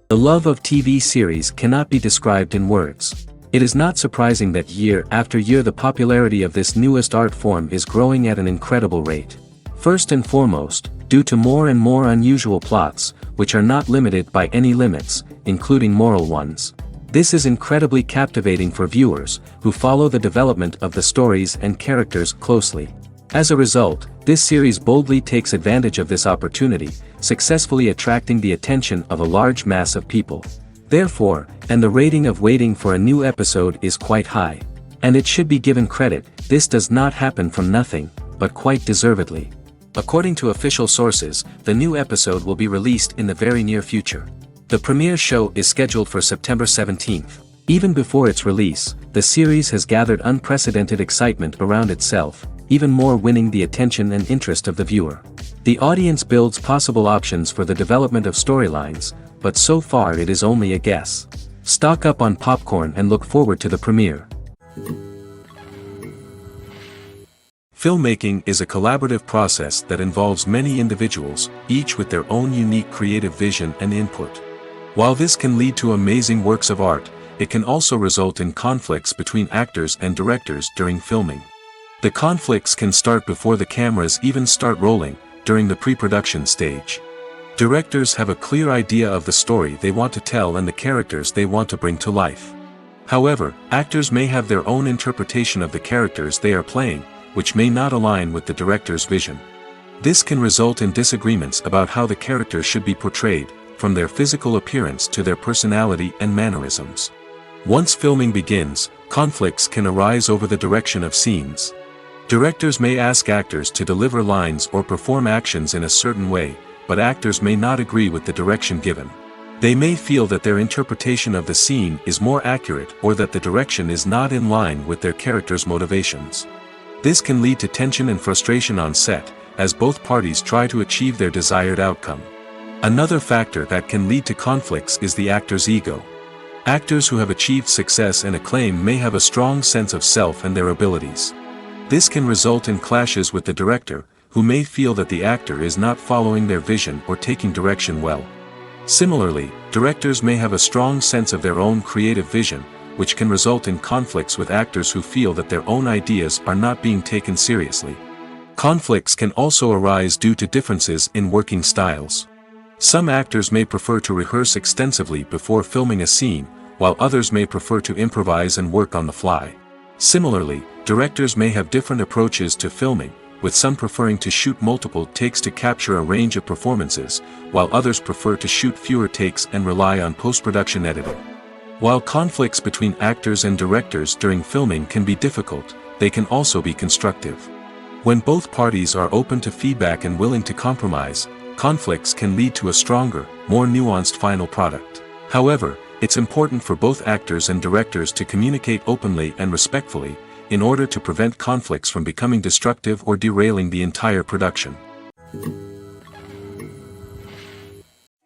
The love of TV series cannot be described in words. It is not surprising that year after year the popularity of this newest art form is growing at an incredible rate. First and foremost, due to more and more unusual plots, which are not limited by any limits, including moral ones. This is incredibly captivating for viewers, who follow the development of the stories and characters closely. As a result, this series boldly takes advantage of this opportunity, successfully attracting the attention of a large mass of people. Therefore, and the rating of waiting for a new episode is quite high. And it should be given credit, this does not happen from nothing, but quite deservedly. According to official sources, the new episode will be released in the very near future. The premiere show is scheduled for September 17th. Even before its release, the series has gathered unprecedented excitement around itself, even more winning the attention and interest of the viewer. The audience builds possible options for the development of storylines, but so far it is only a guess. Stock up on popcorn and look forward to the premiere. Filmmaking is a collaborative process that involves many individuals, each with their own unique creative vision and input. While this can lead to amazing works of art, it can also result in conflicts between actors and directors during filming. The conflicts can start before the cameras even start rolling, during the pre-production stage. Directors have a clear idea of the story they want to tell and the characters they want to bring to life. However, actors may have their own interpretation of the characters they are playing, which may not align with the director's vision. This can result in disagreements about how the characters should be portrayed, from their physical appearance to their personality and mannerisms. Once filming begins, conflicts can arise over the direction of scenes. Directors may ask actors to deliver lines or perform actions in a certain way, but actors may not agree with the direction given. They may feel that their interpretation of the scene is more accurate or that the direction is not in line with their character's motivations. This can lead to tension and frustration on set, as both parties try to achieve their desired outcome. Another factor that can lead to conflicts is the actor's ego. Actors who have achieved success and acclaim may have a strong sense of self and their abilities. This can result in clashes with the director, who may feel that the actor is not following their vision or taking direction well. Similarly, directors may have a strong sense of their own creative vision, which can result in conflicts with actors who feel that their own ideas are not being taken seriously. Conflicts can also arise due to differences in working styles. Some actors may prefer to rehearse extensively before filming a scene, while others may prefer to improvise and work on the fly. Similarly, directors may have different approaches to filming, with some preferring to shoot multiple takes to capture a range of performances, while others prefer to shoot fewer takes and rely on post-production editing. While conflicts between actors and directors during filming can be difficult, they can also be constructive. When both parties are open to feedback and willing to compromise, conflicts can lead to a stronger, more nuanced final product. However, it's important for both actors and directors to communicate openly and respectfully, in order to prevent conflicts from becoming destructive or derailing the entire production.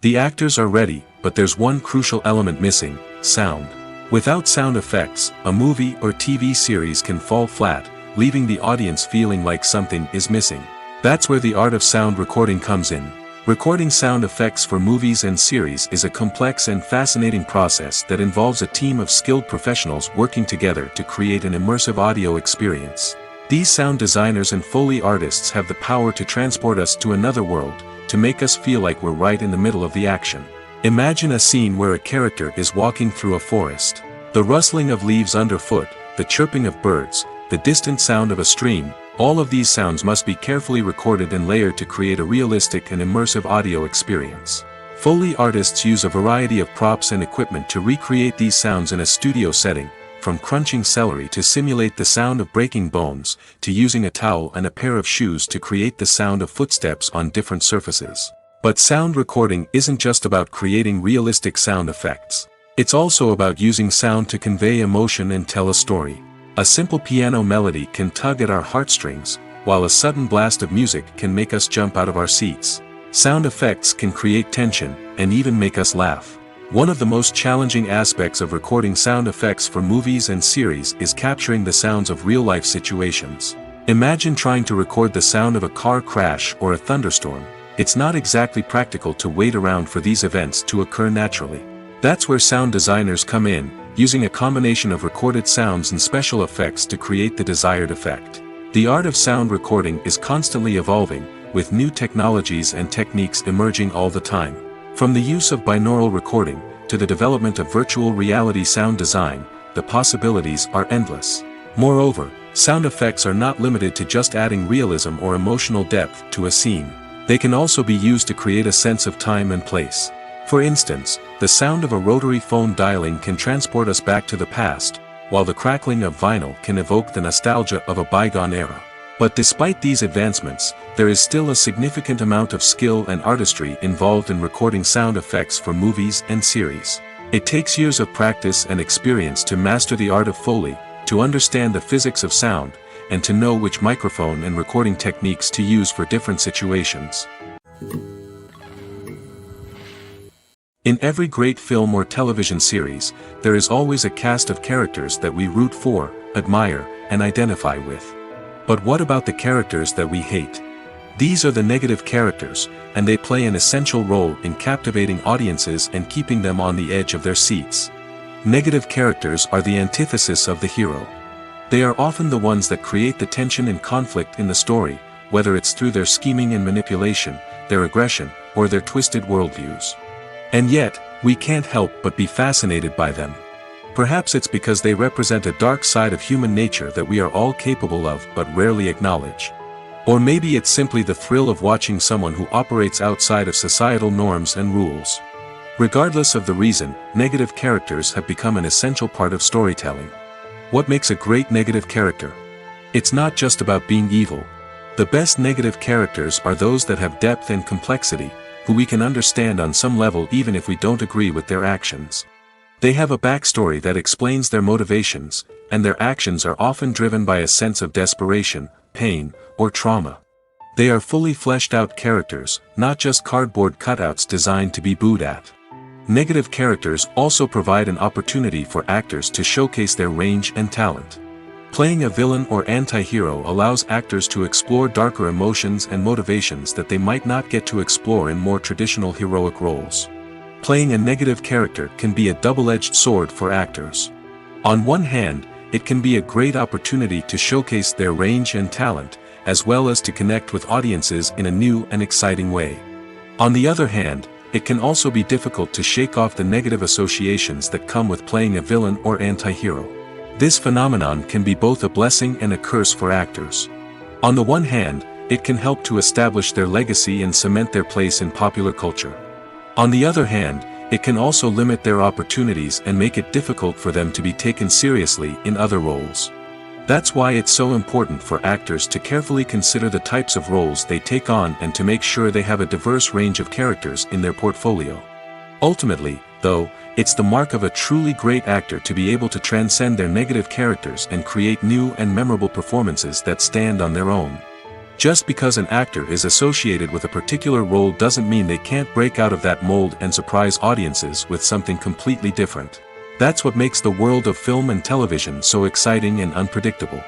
The actors are ready, but there's one crucial element missing: sound. Without sound effects, a movie or TV series can fall flat, leaving the audience feeling like something is missing. That's where the art of sound recording comes in. Recording sound effects for movies and series is a complex and fascinating process that involves a team of skilled professionals working together to create an immersive audio experience. These sound designers and Foley artists have the power to transport us to another world, to make us feel like we're right in the middle of the action. Imagine a scene where a character is walking through a forest. The rustling of leaves underfoot, the chirping of birds, the distant sound of a stream, all of these sounds must be carefully recorded and layered to create a realistic and immersive audio experience. Foley artists use a variety of props and equipment to recreate these sounds in a studio setting, from crunching celery to simulate the sound of breaking bones, to using a towel and a pair of shoes to create the sound of footsteps on different surfaces. But sound recording isn't just about creating realistic sound effects. It's also about using sound to convey emotion and tell a story. A simple piano melody can tug at our heartstrings, while a sudden blast of music can make us jump out of our seats. Sound effects can create tension, and even make us laugh. One of the most challenging aspects of recording sound effects for movies and series is capturing the sounds of real-life situations. Imagine trying to record the sound of a car crash or a thunderstorm. It's not exactly practical to wait around for these events to occur naturally. That's where sound designers come in, using a combination of recorded sounds and special effects to create the desired effect. The art of sound recording is constantly evolving, with new technologies and techniques emerging all the time. From the use of binaural recording, to the development of virtual reality sound design, the possibilities are endless. Moreover, sound effects are not limited to just adding realism or emotional depth to a scene. They can also be used to create a sense of time and place. For instance, the sound of a rotary phone dialing can transport us back to the past, while the crackling of vinyl can evoke the nostalgia of a bygone era. But despite these advancements, there is still a significant amount of skill and artistry involved in recording sound effects for movies and series. It takes years of practice and experience to master the art of Foley, to understand the physics of sound, and to know which microphone and recording techniques to use for different situations. In every great film or television series, there is always a cast of characters that we root for, admire, and identify with. But what about the characters that we hate? These are the negative characters, and they play an essential role in captivating audiences and keeping them on the edge of their seats. Negative characters are the antithesis of the hero. They are often the ones that create the tension and conflict in the story, whether it's through their scheming and manipulation, their aggression, or their twisted worldviews. And yet, we can't help but be fascinated by them. Perhaps it's because they represent a dark side of human nature that we are all capable of but rarely acknowledge. Or maybe it's simply the thrill of watching someone who operates outside of societal norms and rules. Regardless of the reason, negative characters have become an essential part of storytelling. What makes a great negative character? It's not just about being evil. The best negative characters are those that have depth and complexity, who we can understand on some level even if we don't agree with their actions. They have a backstory that explains their motivations, and their actions are often driven by a sense of desperation, pain, or trauma. They are fully fleshed out characters, not just cardboard cutouts designed to be booed at. Negative characters also provide an opportunity for actors to showcase their range and talent. Playing a villain or anti-hero allows actors to explore darker emotions and motivations that they might not get to explore in more traditional heroic roles. Playing a negative character can be a double-edged sword for actors. On one hand, it can be a great opportunity to showcase their range and talent, as well as to connect with audiences in a new and exciting way. On the other hand, it can also be difficult to shake off the negative associations that come with playing a villain or anti-hero. This phenomenon can be both a blessing and a curse for actors. On the one hand, it can help to establish their legacy and cement their place in popular culture. On the other hand, it can also limit their opportunities and make it difficult for them to be taken seriously in other roles. That's why it's so important for actors to carefully consider the types of roles they take on and to make sure they have a diverse range of characters in their portfolio. Ultimately, though, it's the mark of a truly great actor to be able to transcend their negative characters and create new and memorable performances that stand on their own. Just because an actor is associated with a particular role doesn't mean they can't break out of that mold and surprise audiences with something completely different. That's what makes the world of film and television so exciting and unpredictable.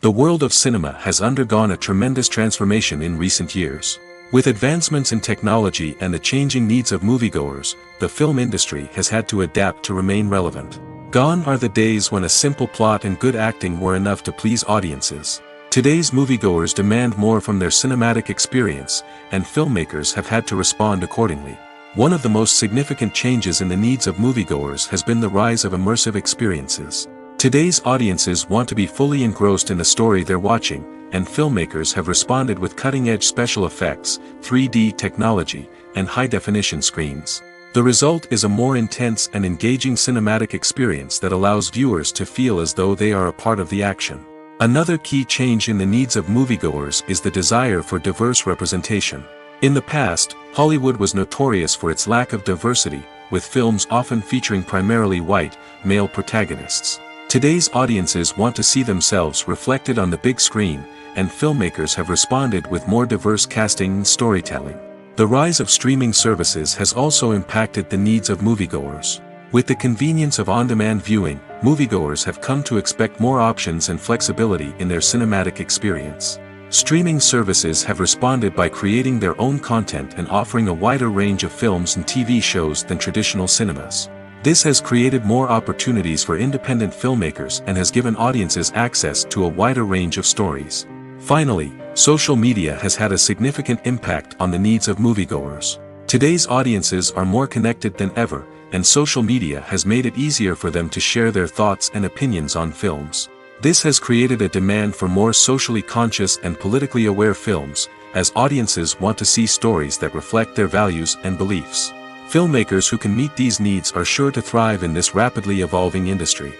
The world of cinema has undergone a tremendous transformation in recent years. With advancements in technology and the changing needs of moviegoers, the film industry has had to adapt to remain relevant. Gone are the days when a simple plot and good acting were enough to please audiences. Today's moviegoers demand more from their cinematic experience, and filmmakers have had to respond accordingly. One of the most significant changes in the needs of moviegoers has been the rise of immersive experiences. Today's audiences want to be fully engrossed in the story they're watching, and filmmakers have responded with cutting-edge special effects, 3D technology, and high-definition screens. The result is a more intense and engaging cinematic experience that allows viewers to feel as though they are a part of the action. Another key change in the needs of moviegoers is the desire for diverse representation. In the past, Hollywood was notorious for its lack of diversity, with films often featuring primarily white, male protagonists. Today's audiences want to see themselves reflected on the big screen, and filmmakers have responded with more diverse casting and storytelling. The rise of streaming services has also impacted the needs of moviegoers. With the convenience of on-demand viewing, moviegoers have come to expect more options and flexibility in their cinematic experience. Streaming services have responded by creating their own content and offering a wider range of films and TV shows than traditional cinemas. This has created more opportunities for independent filmmakers and has given audiences access to a wider range of stories. Finally, social media has had a significant impact on the needs of moviegoers. Today's audiences are more connected than ever, and social media has made it easier for them to share their thoughts and opinions on films. This has created a demand for more socially conscious and politically aware films, as audiences want to see stories that reflect their values and beliefs. Filmmakers who can meet these needs are sure to thrive in this rapidly evolving industry.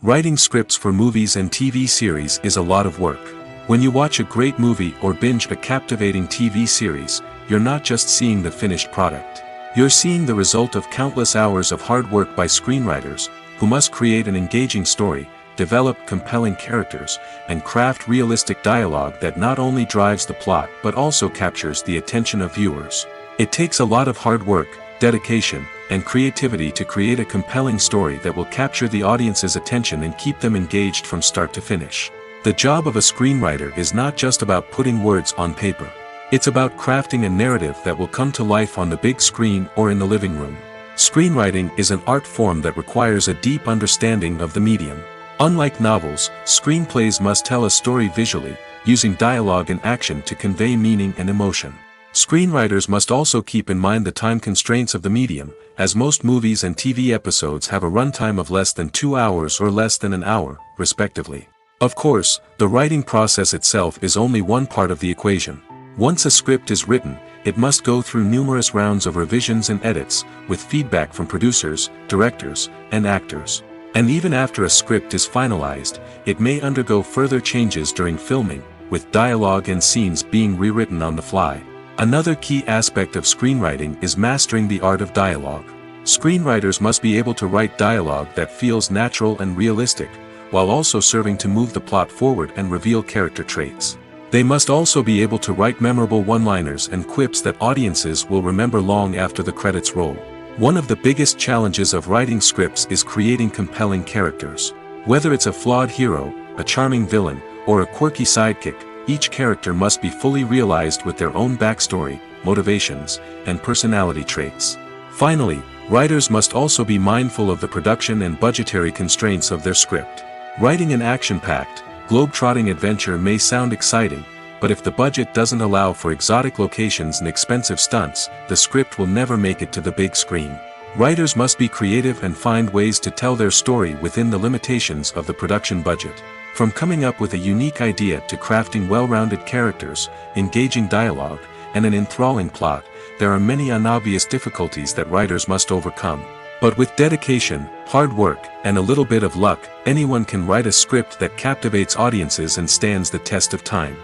Writing scripts for movies and TV series is a lot of work. When you watch a great movie or binge a captivating TV series, you're not just seeing the finished product. You're seeing the result of countless hours of hard work by screenwriters, who must create an engaging story, develop compelling characters, and craft realistic dialogue that not only drives the plot but also captures the attention of viewers. It takes a lot of hard work, dedication, and creativity to create a compelling story that will capture the audience's attention and keep them engaged from start to finish. The job of a screenwriter is not just about putting words on paper. It's about crafting a narrative that will come to life on the big screen or in the living room. Screenwriting is an art form that requires a deep understanding of the medium. Unlike novels, screenplays must tell a story visually, using dialogue and action to convey meaning and emotion. Screenwriters must also keep in mind the time constraints of the medium, as most movies and TV episodes have a runtime of less than 2 hours or less than an hour, respectively. Of course, the writing process itself is only one part of the equation. Once a script is written, it must go through numerous rounds of revisions and edits, with feedback from producers, directors, and actors. And even after a script is finalized, it may undergo further changes during filming, with dialogue and scenes being rewritten on the fly. Another key aspect of screenwriting is mastering the art of dialogue. Screenwriters must be able to write dialogue that feels natural and realistic, while also serving to move the plot forward and reveal character traits. They must also be able to write memorable one-liners and quips that audiences will remember long after the credits roll. One of the biggest challenges of writing scripts is creating compelling characters. Whether it's a flawed hero, a charming villain, or a quirky sidekick, each character must be fully realized with their own backstory, motivations, and personality traits. Finally, writers must also be mindful of the production and budgetary constraints of their script. Writing an action-packed, globe-trotting adventure may sound exciting, but if the budget doesn't allow for exotic locations and expensive stunts, the script will never make it to the big screen. Writers must be creative and find ways to tell their story within the limitations of the production budget. From coming up with a unique idea to crafting well-rounded characters, engaging dialogue, and an enthralling plot, there are many unobvious difficulties that writers must overcome. But with dedication, hard work, and a little bit of luck, anyone can write a script that captivates audiences and stands the test of time.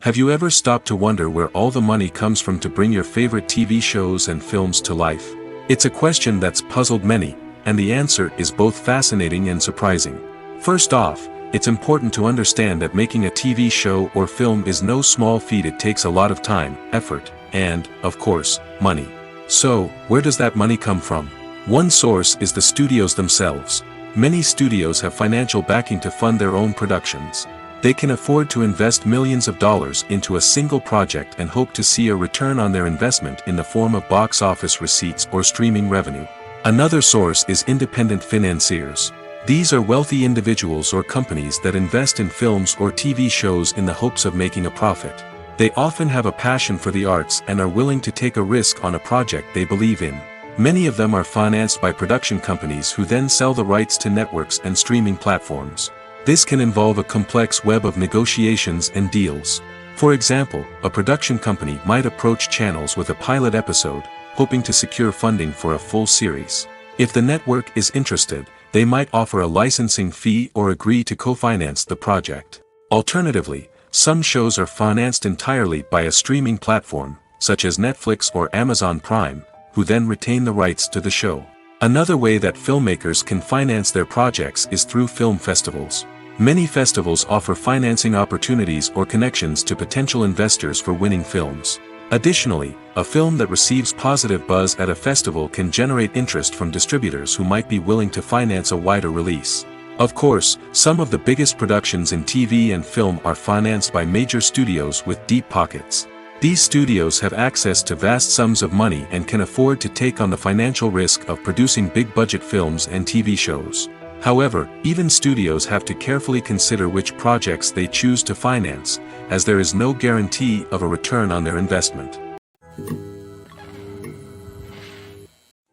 Have you ever stopped to wonder where all the money comes from to bring your favorite TV shows and films to life? It's a question that's puzzled many, and the answer is both fascinating and surprising. First off, it's important to understand that making a TV show or film is no small feat. It takes a lot of time, effort, and, of course, money. So, where does that money come from? One source is the studios themselves. Many studios have financial backing to fund their own productions. They can afford to invest millions of dollars into a single project and hope to see a return on their investment in the form of box office receipts or streaming revenue. Another source is independent financiers. These are wealthy individuals or companies that invest in films or TV shows in the hopes of making a profit. They often have a passion for the arts and are willing to take a risk on a project they believe in. Many of them are financed by production companies who then sell the rights to networks and streaming platforms. This can involve a complex web of negotiations and deals. For example, a production company might approach channels with a pilot episode, hoping to secure funding for a full series. If the network is interested, they might offer a licensing fee or agree to co-finance the project. Alternatively, some shows are financed entirely by a streaming platform, such as Netflix or Amazon Prime, who then retain the rights to the show. Another way that filmmakers can finance their projects is through film festivals. Many festivals offer financing opportunities or connections to potential investors for winning films. Additionally, a film that receives positive buzz at a festival can generate interest from distributors who might be willing to finance a wider release. Of course, some of the biggest productions in TV and film are financed by major studios with deep pockets. These studios have access to vast sums of money and can afford to take on the financial risk of producing big-budget films and TV shows. However, even studios have to carefully consider which projects they choose to finance, as there is no guarantee of a return on their investment.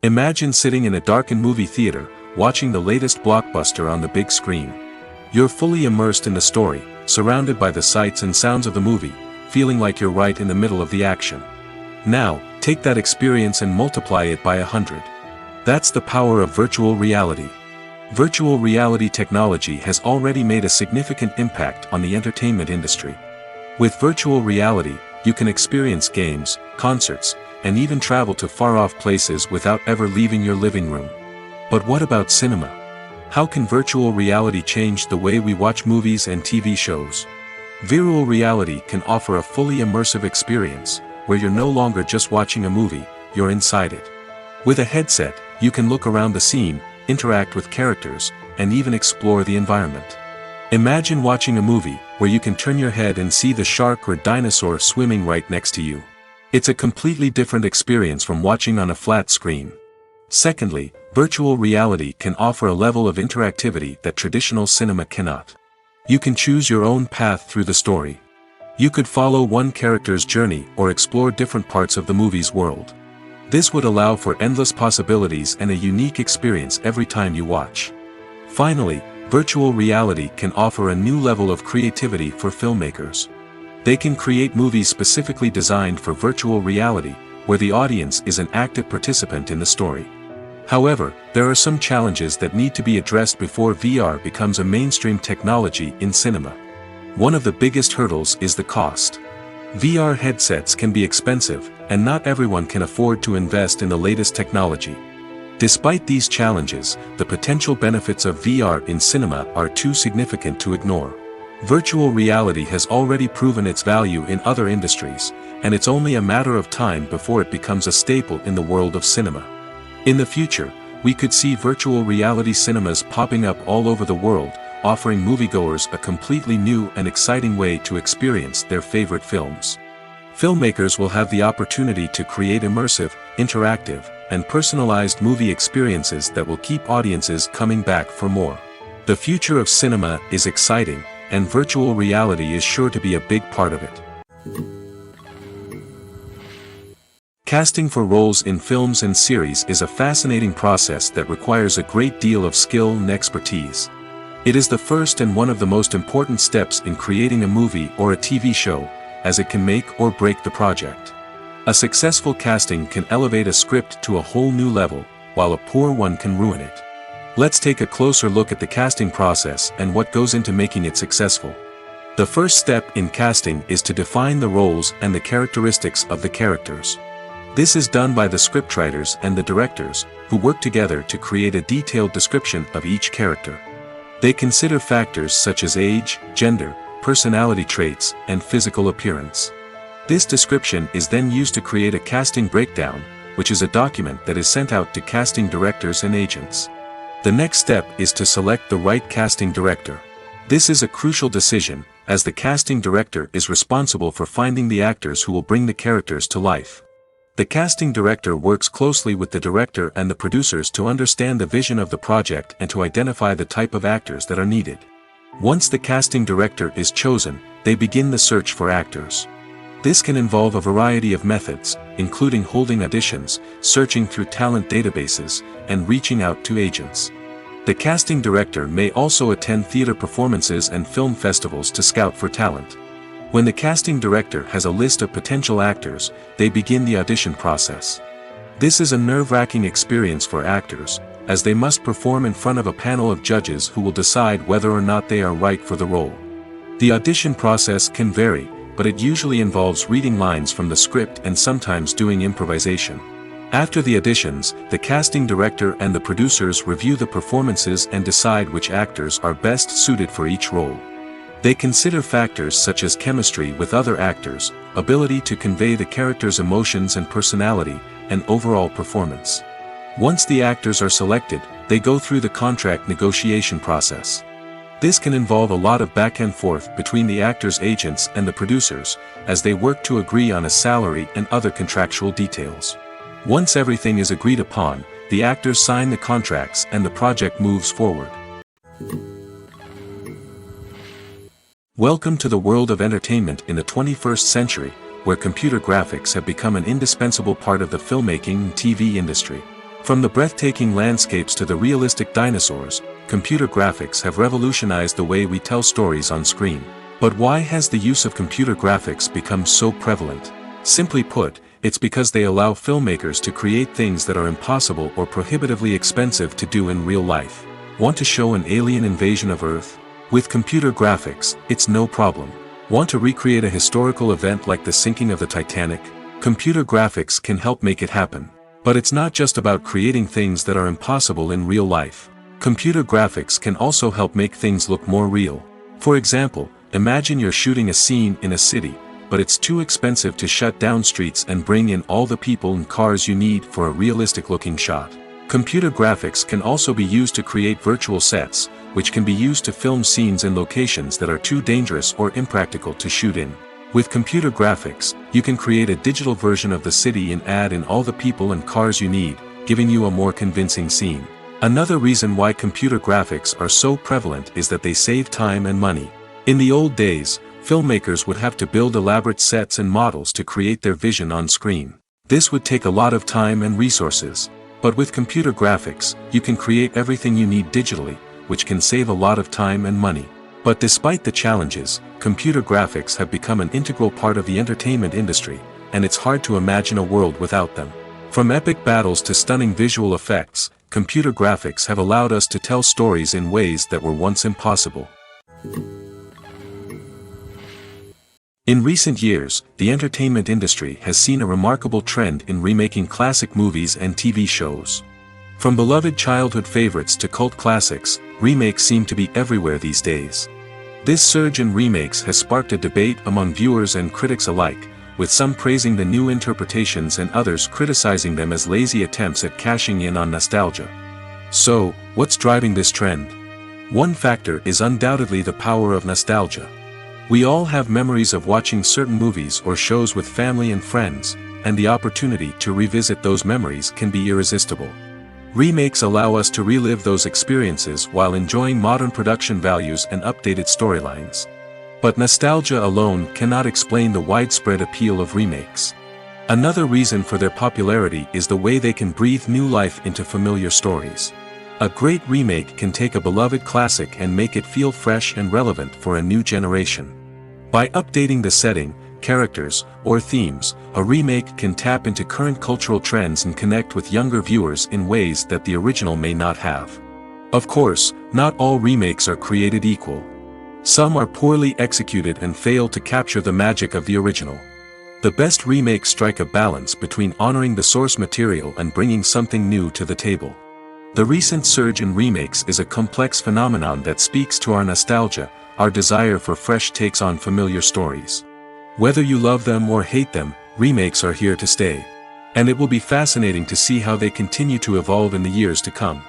Imagine sitting in a darkened movie theater, watching the latest blockbuster on the big screen. You're fully immersed in the story, surrounded by the sights and sounds of the movie, feeling like you're right in the middle of the action. Now, take that experience and multiply it by 100. That's the power of virtual reality. Virtual reality technology has already made a significant impact on the entertainment industry. With virtual reality, you can experience games, concerts, and even travel to far-off places without ever leaving your living room. But what about cinema? How can virtual reality change the way we watch movies and TV shows? Virtual reality can offer a fully immersive experience, where you're no longer just watching a movie, you're inside it. With a headset, you can look around the scene, interact with characters, and even explore the environment. Imagine watching a movie, where you can turn your head and see the shark or dinosaur swimming right next to you. It's a completely different experience from watching on a flat screen. Secondly, virtual reality can offer a level of interactivity that traditional cinema cannot. You can choose your own path through the story. You could follow one character's journey or explore different parts of the movie's world. This would allow for endless possibilities and a unique experience every time you watch. Finally, virtual reality can offer a new level of creativity for filmmakers. They can create movies specifically designed for virtual reality, where the audience is an active participant in the story. However, there are some challenges that need to be addressed before VR becomes a mainstream technology in cinema. One of the biggest hurdles is the cost. VR headsets can be expensive, and not everyone can afford to invest in the latest technology. Despite these challenges, the potential benefits of VR in cinema are too significant to ignore. Virtual reality has already proven its value in other industries, and it's only a matter of time before it becomes a staple in the world of cinema. In the future, we could see virtual reality cinemas popping up all over the world, offering moviegoers a completely new and exciting way to experience their favorite films. Filmmakers will have the opportunity to create immersive, interactive, and personalized movie experiences that will keep audiences coming back for more. The future of cinema is exciting, and virtual reality is sure to be a big part of it. Casting for roles in films and series is a fascinating process that requires a great deal of skill and expertise. It is the first and one of the most important steps in creating a movie or a TV show, as it can make or break the project. A successful casting can elevate a script to a whole new level, while a poor one can ruin it. Let's take a closer look at the casting process and what goes into making it successful. The first step in casting is to define the roles and the characteristics of the characters. This is done by the scriptwriters and the directors, who work together to create a detailed description of each character. They consider factors such as age, gender, personality traits, and physical appearance. This description is then used to create a casting breakdown, which is a document that is sent out to casting directors and agents. The next step is to select the right casting director. This is a crucial decision, as the casting director is responsible for finding the actors who will bring the characters to life. The casting director works closely with the director and the producers to understand the vision of the project and to identify the type of actors that are needed. Once the casting director is chosen, they begin the search for actors. This can involve a variety of methods, including holding auditions, searching through talent databases, and reaching out to agents. The casting director may also attend theater performances and film festivals to scout for talent. When the casting director has a list of potential actors, they begin the audition process. This is a nerve-wracking experience for actors, as they must perform in front of a panel of judges who will decide whether or not they are right for the role. The audition process can vary, but it usually involves reading lines from the script and sometimes doing improvisation. After the auditions, the casting director and the producers review the performances and decide which actors are best suited for each role. They consider factors such as chemistry with other actors, ability to convey the character's emotions and personality, and overall performance. Once the actors are selected, they go through the contract negotiation process. This can involve a lot of back and forth between the actors' agents and the producers, as they work to agree on a salary and other contractual details. Once everything is agreed upon, the actors sign the contracts and the project moves forward. Welcome to the world of entertainment in the 21st century, where computer graphics have become an indispensable part of the filmmaking and TV industry. From the breathtaking landscapes to the realistic dinosaurs, computer graphics have revolutionized the way we tell stories on screen. But why has the use of computer graphics become so prevalent? Simply put, it's because they allow filmmakers to create things that are impossible or prohibitively expensive to do in real life. Want to show an alien invasion of Earth? With computer graphics, it's no problem. Want to recreate a historical event like the sinking of the Titanic? Computer graphics can help make it happen. But it's not just about creating things that are impossible in real life. Computer graphics can also help make things look more real. For example, imagine you're shooting a scene in a city, but it's too expensive to shut down streets and bring in all the people and cars you need for a realistic-looking shot. Computer graphics can also be used to create virtual sets, which can be used to film scenes in locations that are too dangerous or impractical to shoot in. With computer graphics, you can create a digital version of the city and add in all the people and cars you need, giving you a more convincing scene. Another reason why computer graphics are so prevalent is that they save time and money. In the old days, filmmakers would have to build elaborate sets and models to create their vision on screen. This would take a lot of time and resources. But with computer graphics, you can create everything you need digitally, which can save a lot of time and money. But despite the challenges, computer graphics have become an integral part of the entertainment industry, and it's hard to imagine a world without them. From epic battles to stunning visual effects, computer graphics have allowed us to tell stories in ways that were once impossible. In recent years, the entertainment industry has seen a remarkable trend in remaking classic movies and TV shows. From beloved childhood favorites to cult classics, remakes seem to be everywhere these days. This surge in remakes has sparked a debate among viewers and critics alike, with some praising the new interpretations and others criticizing them as lazy attempts at cashing in on nostalgia. So, what's driving this trend? One factor is undoubtedly the power of nostalgia. We all have memories of watching certain movies or shows with family and friends, and the opportunity to revisit those memories can be irresistible. Remakes allow us to relive those experiences while enjoying modern production values and updated storylines. But nostalgia alone cannot explain the widespread appeal of remakes. Another reason for their popularity is the way they can breathe new life into familiar stories. A great remake can take a beloved classic and make it feel fresh and relevant for a new generation. By updating the setting, characters, or themes, a remake can tap into current cultural trends and connect with younger viewers in ways that the original may not have. Of course, not all remakes are created equal. Some are poorly executed and fail to capture the magic of the original. The best remakes strike a balance between honoring the source material and bringing something new to the table. The recent surge in remakes is a complex phenomenon that speaks to our nostalgia, our desire for fresh takes on familiar stories. Whether you love them or hate them, remakes are here to stay. And it will be fascinating to see how they continue to evolve in the years to come.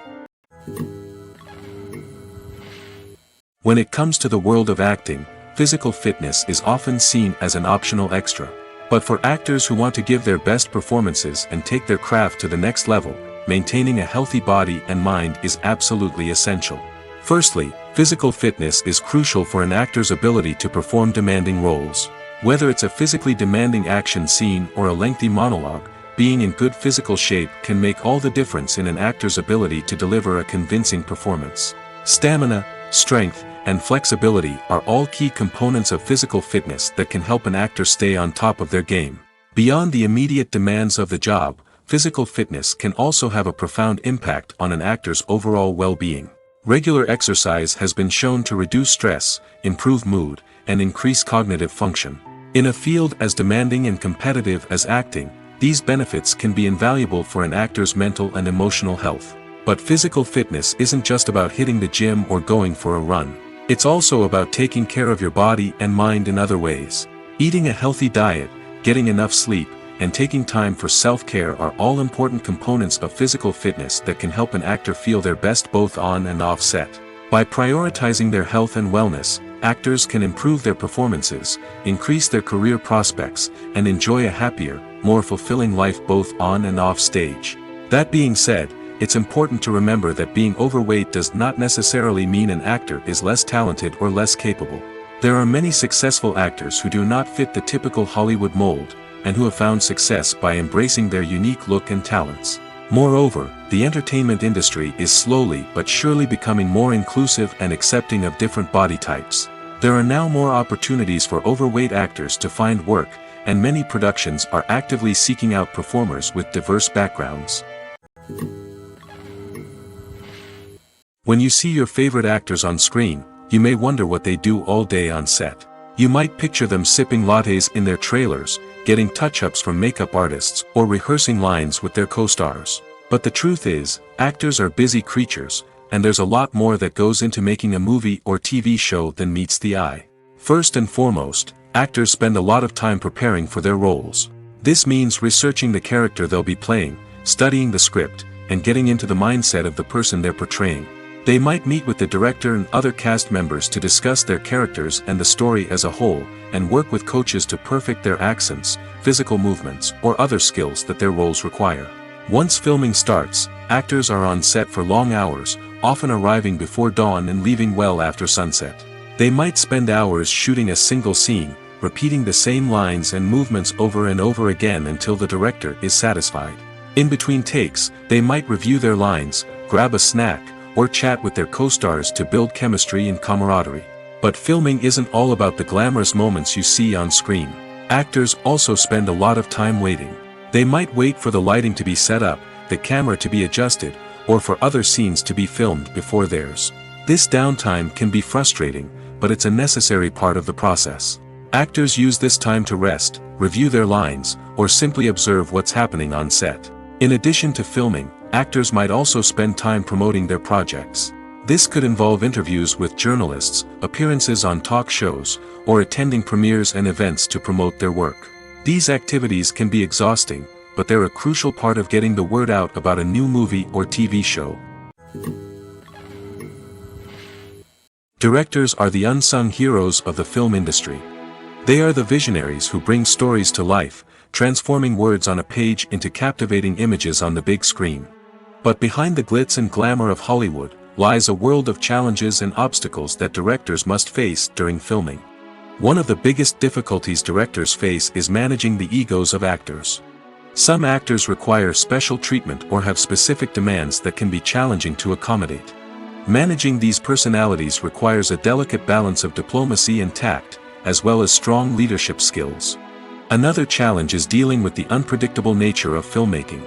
When it comes to the world of acting, physical fitness is often seen as an optional extra. But for actors who want to give their best performances and take their craft to the next level, maintaining a healthy body and mind is absolutely essential. Firstly, physical fitness is crucial for an actor's ability to perform demanding roles. Whether it's a physically demanding action scene or a lengthy monologue, being in good physical shape can make all the difference in an actor's ability to deliver a convincing performance. Stamina, strength, and flexibility are all key components of physical fitness that can help an actor stay on top of their game. Beyond the immediate demands of the job, physical fitness can also have a profound impact on an actor's overall well-being. Regular exercise has been shown to reduce stress, improve mood, and increase cognitive function. In a field as demanding and competitive as acting, these benefits can be invaluable for an actor's mental and emotional health. But physical fitness isn't just about hitting the gym or going for a run. It's also about taking care of your body and mind in other ways. Eating a healthy diet, getting enough sleep, and taking time for self-care are all important components of physical fitness that can help an actor feel their best both on and off set. By prioritizing their health and wellness, actors can improve their performances, increase their career prospects, and enjoy a happier, more fulfilling life both on and off stage. That being said, it's important to remember that being overweight does not necessarily mean an actor is less talented or less capable. There are many successful actors who do not fit the typical Hollywood mold, and who have found success by embracing their unique look and talents. Moreover, the entertainment industry is slowly but surely becoming more inclusive and accepting of different body types. There are now more opportunities for overweight actors to find work, and many productions are actively seeking out performers with diverse backgrounds. When you see your favorite actors on screen, you may wonder what they do all day on set. You might picture them sipping lattes in their trailers, getting touch-ups from makeup artists, or rehearsing lines with their co-stars. But the truth is, actors are busy creatures, and there's a lot more that goes into making a movie or TV show than meets the eye. First and foremost, actors spend a lot of time preparing for their roles. This means researching the character they'll be playing, studying the script, and getting into the mindset of the person they're portraying. They might meet with the director and other cast members to discuss their characters and the story as a whole, and work with coaches to perfect their accents, physical movements, or other skills that their roles require. Once filming starts, actors are on set for long hours, often arriving before dawn and leaving well after sunset. They might spend hours shooting a single scene, repeating the same lines and movements over and over again until the director is satisfied. In between takes, they might review their lines, grab a snack, or chat with their co-stars to build chemistry and camaraderie. But filming isn't all about the glamorous moments you see on screen. Actors also spend a lot of time waiting. They might wait for the lighting to be set up, the camera to be adjusted, or for other scenes to be filmed before theirs. This downtime can be frustrating, but it's a necessary part of the process. Actors use this time to rest, review their lines, or simply observe what's happening on set. In addition to filming, actors might also spend time promoting their projects. This could involve interviews with journalists, appearances on talk shows, or attending premieres and events to promote their work. These activities can be exhausting, but they're a crucial part of getting the word out about a new movie or TV show. Directors are the unsung heroes of the film industry. They are the visionaries who bring stories to life, transforming words on a page into captivating images on the big screen. But behind the glitz and glamour of Hollywood, lies a world of challenges and obstacles that directors must face during filming. One of the biggest difficulties directors face is managing the egos of actors. Some actors require special treatment or have specific demands that can be challenging to accommodate. Managing these personalities requires a delicate balance of diplomacy and tact, as well as strong leadership skills. Another challenge is dealing with the unpredictable nature of filmmaking.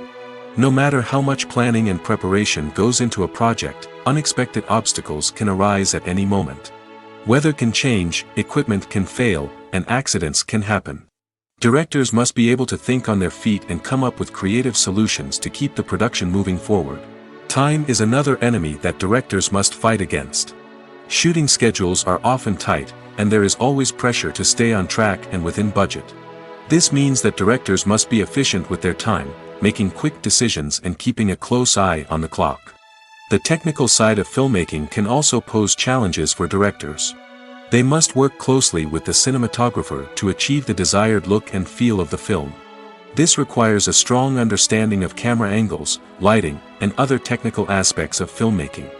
No matter how much planning and preparation goes into a project, unexpected obstacles can arise at any moment. Weather can change, equipment can fail, and accidents can happen. Directors must be able to think on their feet and come up with creative solutions to keep the production moving forward. Time is another enemy that directors must fight against. Shooting schedules are often tight, and there is always pressure to stay on track and within budget. This means that directors must be efficient with their time, making quick decisions and keeping a close eye on the clock. The technical side of filmmaking can also pose challenges for directors. They must work closely with the cinematographer to achieve the desired look and feel of the film. This requires a strong understanding of camera angles, lighting, and other technical aspects of filmmaking.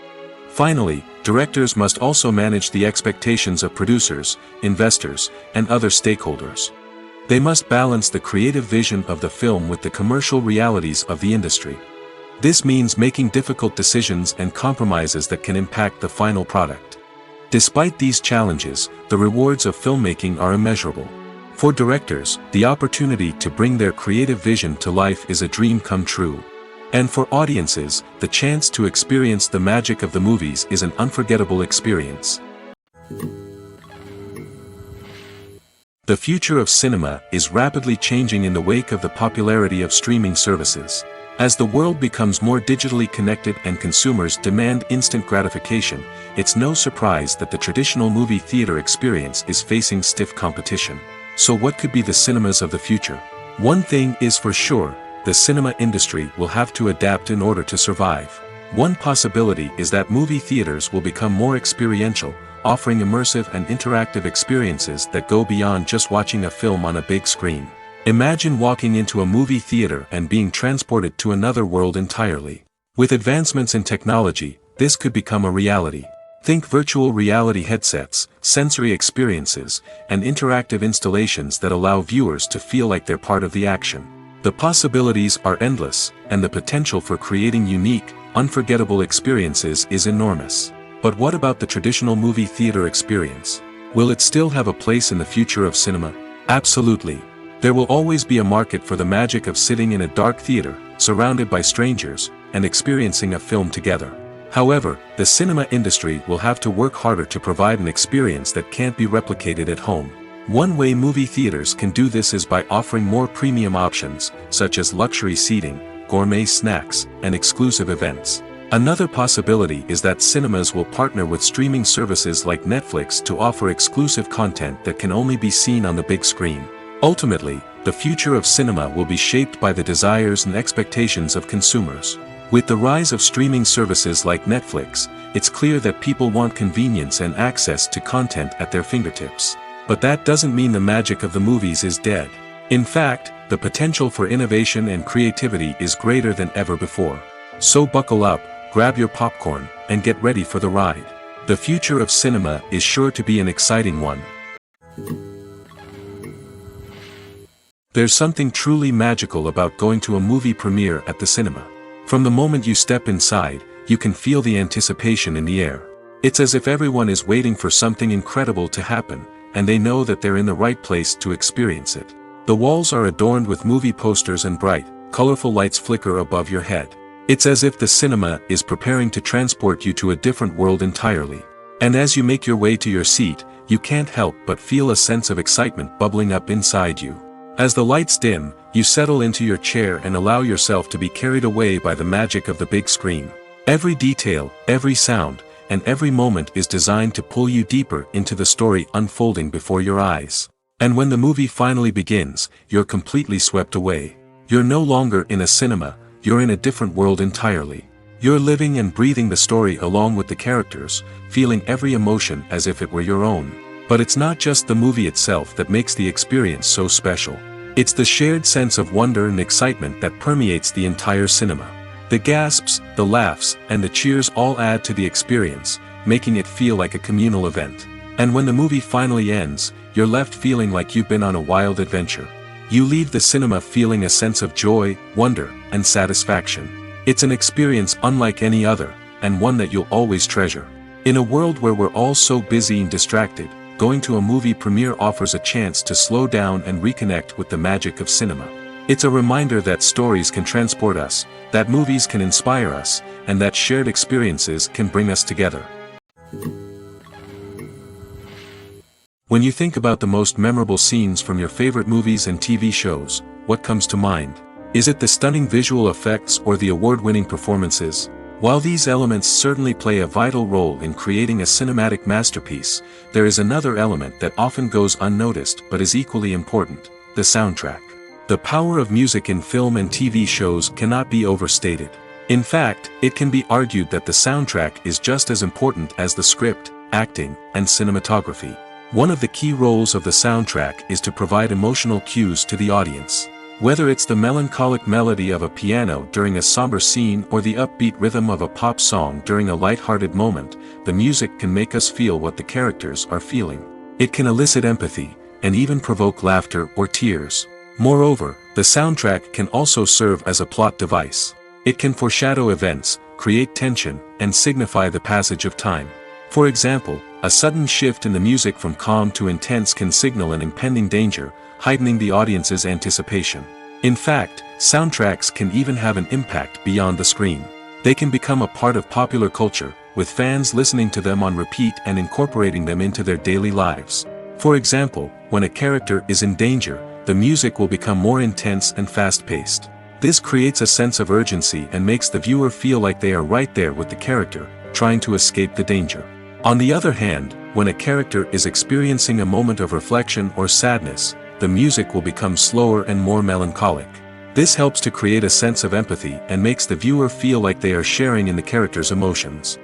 Finally, directors must also manage the expectations of producers, investors, and other stakeholders. They must balance the creative vision of the film with the commercial realities of the industry. This means making difficult decisions and compromises that can impact the final product. Despite these challenges, the rewards of filmmaking are immeasurable. For directors, the opportunity to bring their creative vision to life is a dream come true. And for audiences, the chance to experience the magic of the movies is an unforgettable experience. The future of cinema is rapidly changing in the wake of the popularity of streaming services. As the world becomes more digitally connected and consumers demand instant gratification, it's no surprise that the traditional movie theater experience is facing stiff competition. So what could be the cinemas of the future? One thing is for sure, the cinema industry will have to adapt in order to survive. One possibility is that movie theaters will become more experiential, offering immersive and interactive experiences that go beyond just watching a film on a big screen. Imagine walking into a movie theater and being transported to another world entirely. With advancements in technology, this could become a reality. Think virtual reality headsets, sensory experiences, and interactive installations that allow viewers to feel like they're part of the action. The possibilities are endless, and the potential for creating unique, unforgettable experiences is enormous. But what about the traditional movie theater experience? Will it still have a place in the future of cinema? Absolutely. There will always be a market for the magic of sitting in a dark theater, surrounded by strangers, and experiencing a film together. However, the cinema industry will have to work harder to provide an experience that can't be replicated at home. One way movie theaters can do this is by offering more premium options, such as luxury seating, gourmet snacks, and exclusive events. Another possibility is that cinemas will partner with streaming services like Netflix to offer exclusive content that can only be seen on the big screen. Ultimately, the future of cinema will be shaped by the desires and expectations of consumers. With the rise of streaming services like Netflix, it's clear that people want convenience and access to content at their fingertips. But that doesn't mean the magic of the movies is dead. In fact, the potential for innovation and creativity is greater than ever before. So buckle up, grab your popcorn, and get ready for the ride. The future of cinema is sure to be an exciting one. There's something truly magical about going to a movie premiere at the cinema. From the moment you step inside, you can feel the anticipation in the air. It's as if everyone is waiting for something incredible to happen, and they know that they're in the right place to experience it. The walls are adorned with movie posters and bright, colorful lights flicker above your head. It's as if the cinema is preparing to transport you to a different world entirely. And as you make your way to your seat, you can't help but feel a sense of excitement bubbling up inside you. As the lights dim, you settle into your chair and allow yourself to be carried away by the magic of the big screen. Every detail, every sound, and every moment is designed to pull you deeper into the story unfolding before your eyes. And when the movie finally begins, you're completely swept away. You're no longer in a cinema, you're in a different world entirely. You're living and breathing the story along with the characters, feeling every emotion as if it were your own. But it's not just the movie itself that makes the experience so special. It's the shared sense of wonder and excitement that permeates the entire cinema. The gasps, the laughs, and the cheers all add to the experience, making it feel like a communal event. And when the movie finally ends, you're left feeling like you've been on a wild adventure. You leave the cinema feeling a sense of joy, wonder, and satisfaction. It's an experience unlike any other, and one that you'll always treasure. In a world where we're all so busy and distracted, going to a movie premiere offers a chance to slow down and reconnect with the magic of cinema. It's a reminder that stories can transport us, that movies can inspire us, and that shared experiences can bring us together. When you think about the most memorable scenes from your favorite movies and TV shows, what comes to mind? Is it the stunning visual effects or the award-winning performances? While these elements certainly play a vital role in creating a cinematic masterpiece, there is another element that often goes unnoticed but is equally important: the soundtrack. The power of music in film and TV shows cannot be overstated. In fact, it can be argued that the soundtrack is just as important as the script, acting, and cinematography. One of the key roles of the soundtrack is to provide emotional cues to the audience. Whether it's the melancholic melody of a piano during a somber scene or the upbeat rhythm of a pop song during a light-hearted moment, the music can make us feel what the characters are feeling. It can elicit empathy, and even provoke laughter or tears. Moreover, the soundtrack can also serve as a plot device. It can foreshadow events, create tension, and signify the passage of time. For example, a sudden shift in the music from calm to intense can signal an impending danger, heightening the audience's anticipation. In fact, soundtracks can even have an impact beyond the screen. They can become a part of popular culture, with fans listening to them on repeat and incorporating them into their daily lives. For example, when a character is in danger, the music will become more intense and fast-paced. This creates a sense of urgency and makes the viewer feel like they are right there with the character, trying to escape the danger. On the other hand, when a character is experiencing a moment of reflection or sadness, the music will become slower and more melancholic. This helps to create a sense of empathy and makes the viewer feel like they are sharing in the character's emotions.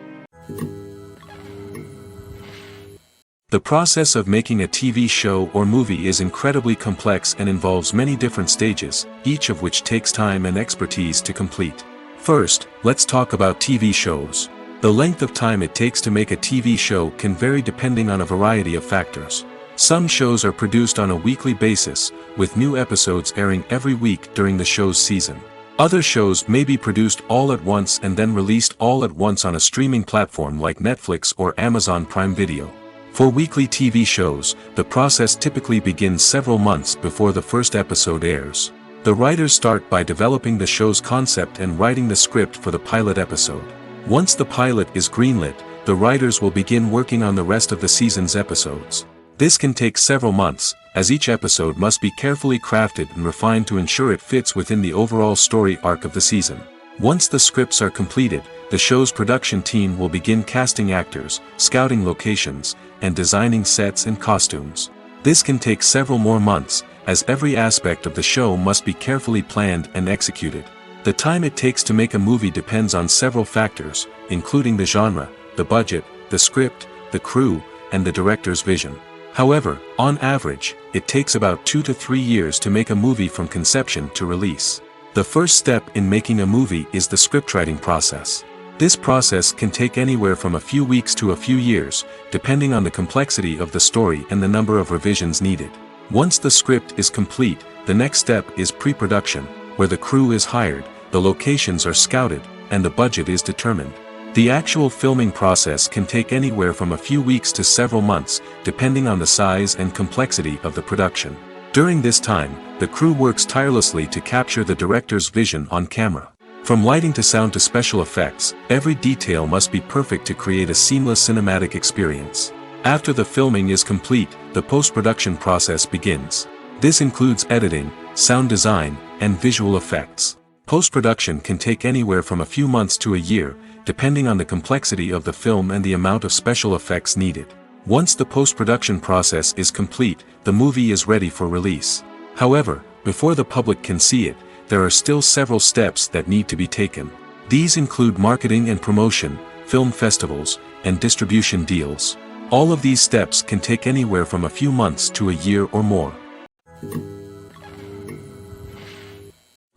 The process of making a TV show or movie is incredibly complex and involves many different stages, each of which takes time and expertise to complete. First, let's talk about TV shows. The length of time it takes to make a TV show can vary depending on a variety of factors. Some shows are produced on a weekly basis, with new episodes airing every week during the show's season. Other shows may be produced all at once and then released all at once on a streaming platform like Netflix or Amazon Prime Video. For weekly TV shows, the process typically begins several months before the first episode airs. The writers start by developing the show's concept and writing the script for the pilot episode. Once the pilot is greenlit, the writers will begin working on the rest of the season's episodes. This can take several months, as each episode must be carefully crafted and refined to ensure it fits within the overall story arc of the season. Once the scripts are completed, the show's production team will begin casting actors, scouting locations, and designing sets and costumes. This can take several more months, as every aspect of the show must be carefully planned and executed. The time it takes to make a movie depends on several factors, including the genre, the budget, the script, the crew, and the director's vision. However, on average, it takes about 2 to 3 years to make a movie from conception to release. The first step in making a movie is the scriptwriting process. This process can take anywhere from a few weeks to a few years, depending on the complexity of the story and the number of revisions needed. Once the script is complete, the next step is pre-production, where the crew is hired, the locations are scouted, and the budget is determined. The actual filming process can take anywhere from a few weeks to several months, depending on the size and complexity of the production. During this time, the crew works tirelessly to capture the director's vision on camera. From lighting to sound to special effects, every detail must be perfect to create a seamless cinematic experience. After the filming is complete, the post-production process begins. This includes editing, sound design, and visual effects. Post-production can take anywhere from a few months to a year, depending on the complexity of the film and the amount of special effects needed. Once the post-production process is complete, the movie is ready for release. However, before the public can see it, there are still several steps that need to be taken. These include marketing and promotion, film festivals, and distribution deals. All of these steps can take anywhere from a few months to a year or more.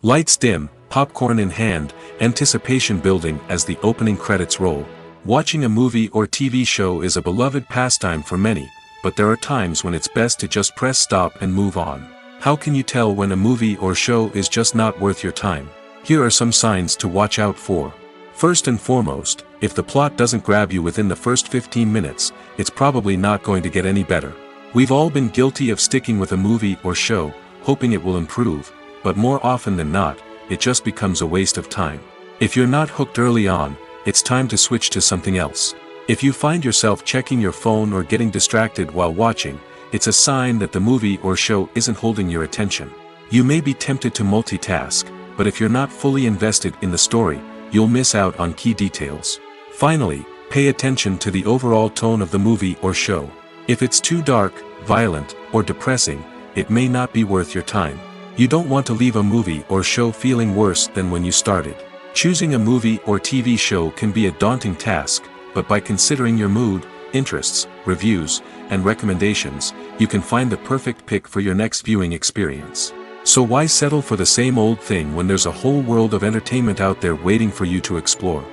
Lights dim, popcorn in hand, anticipation building as the opening credits roll. Watching a movie or TV show is a beloved pastime for many, but there are times when it's best to just press stop and move on. How can you tell when a movie or show is just not worth your time? Here are some signs to watch out for. First and foremost, if the plot doesn't grab you within the first 15 minutes, it's probably not going to get any better. We've all been guilty of sticking with a movie or show, hoping it will improve, but more often than not, it just becomes a waste of time. If you're not hooked early on, it's time to switch to something else. If you find yourself checking your phone or getting distracted while watching, it's a sign that the movie or show isn't holding your attention. You may be tempted to multitask, but if you're not fully invested in the story, you'll miss out on key details. Finally, pay attention to the overall tone of the movie or show. If it's too dark, violent, or depressing, it may not be worth your time. You don't want to leave a movie or show feeling worse than when you started. Choosing a movie or TV show can be a daunting task, but by considering your mood, interests, reviews, and recommendations, you can find the perfect pick for your next viewing experience. So why settle for the same old thing when there's a whole world of entertainment out there waiting for you to explore?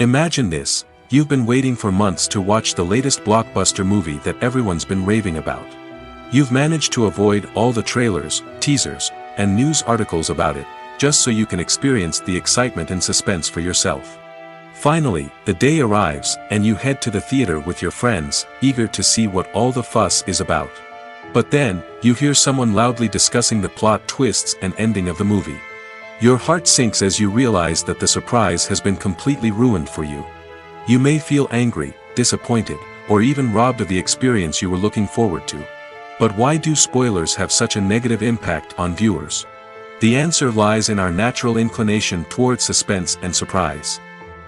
Imagine this: you've been waiting for months to watch the latest blockbuster movie that everyone's been raving about. You've managed to avoid all the trailers, teasers, and news articles about it, just so you can experience the excitement and suspense for yourself. Finally, the day arrives, and you head to the theater with your friends, eager to see what all the fuss is about. But then, you hear someone loudly discussing the plot twists and ending of the movie. Your heart sinks as you realize that the surprise has been completely ruined for you. You may feel angry, disappointed, or even robbed of the experience you were looking forward to. But why do spoilers have such a negative impact on viewers? The answer lies in our natural inclination toward suspense and surprise.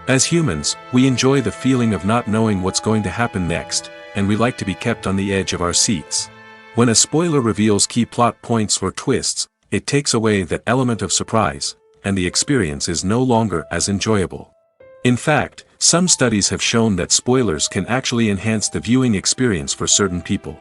As humans, we enjoy the feeling of not knowing what's going to happen next, and we like to be kept on the edge of our seats. When a spoiler reveals key plot points or twists, it takes away that element of surprise, and the experience is no longer as enjoyable. In fact, some studies have shown that spoilers can actually enhance the viewing experience for certain people.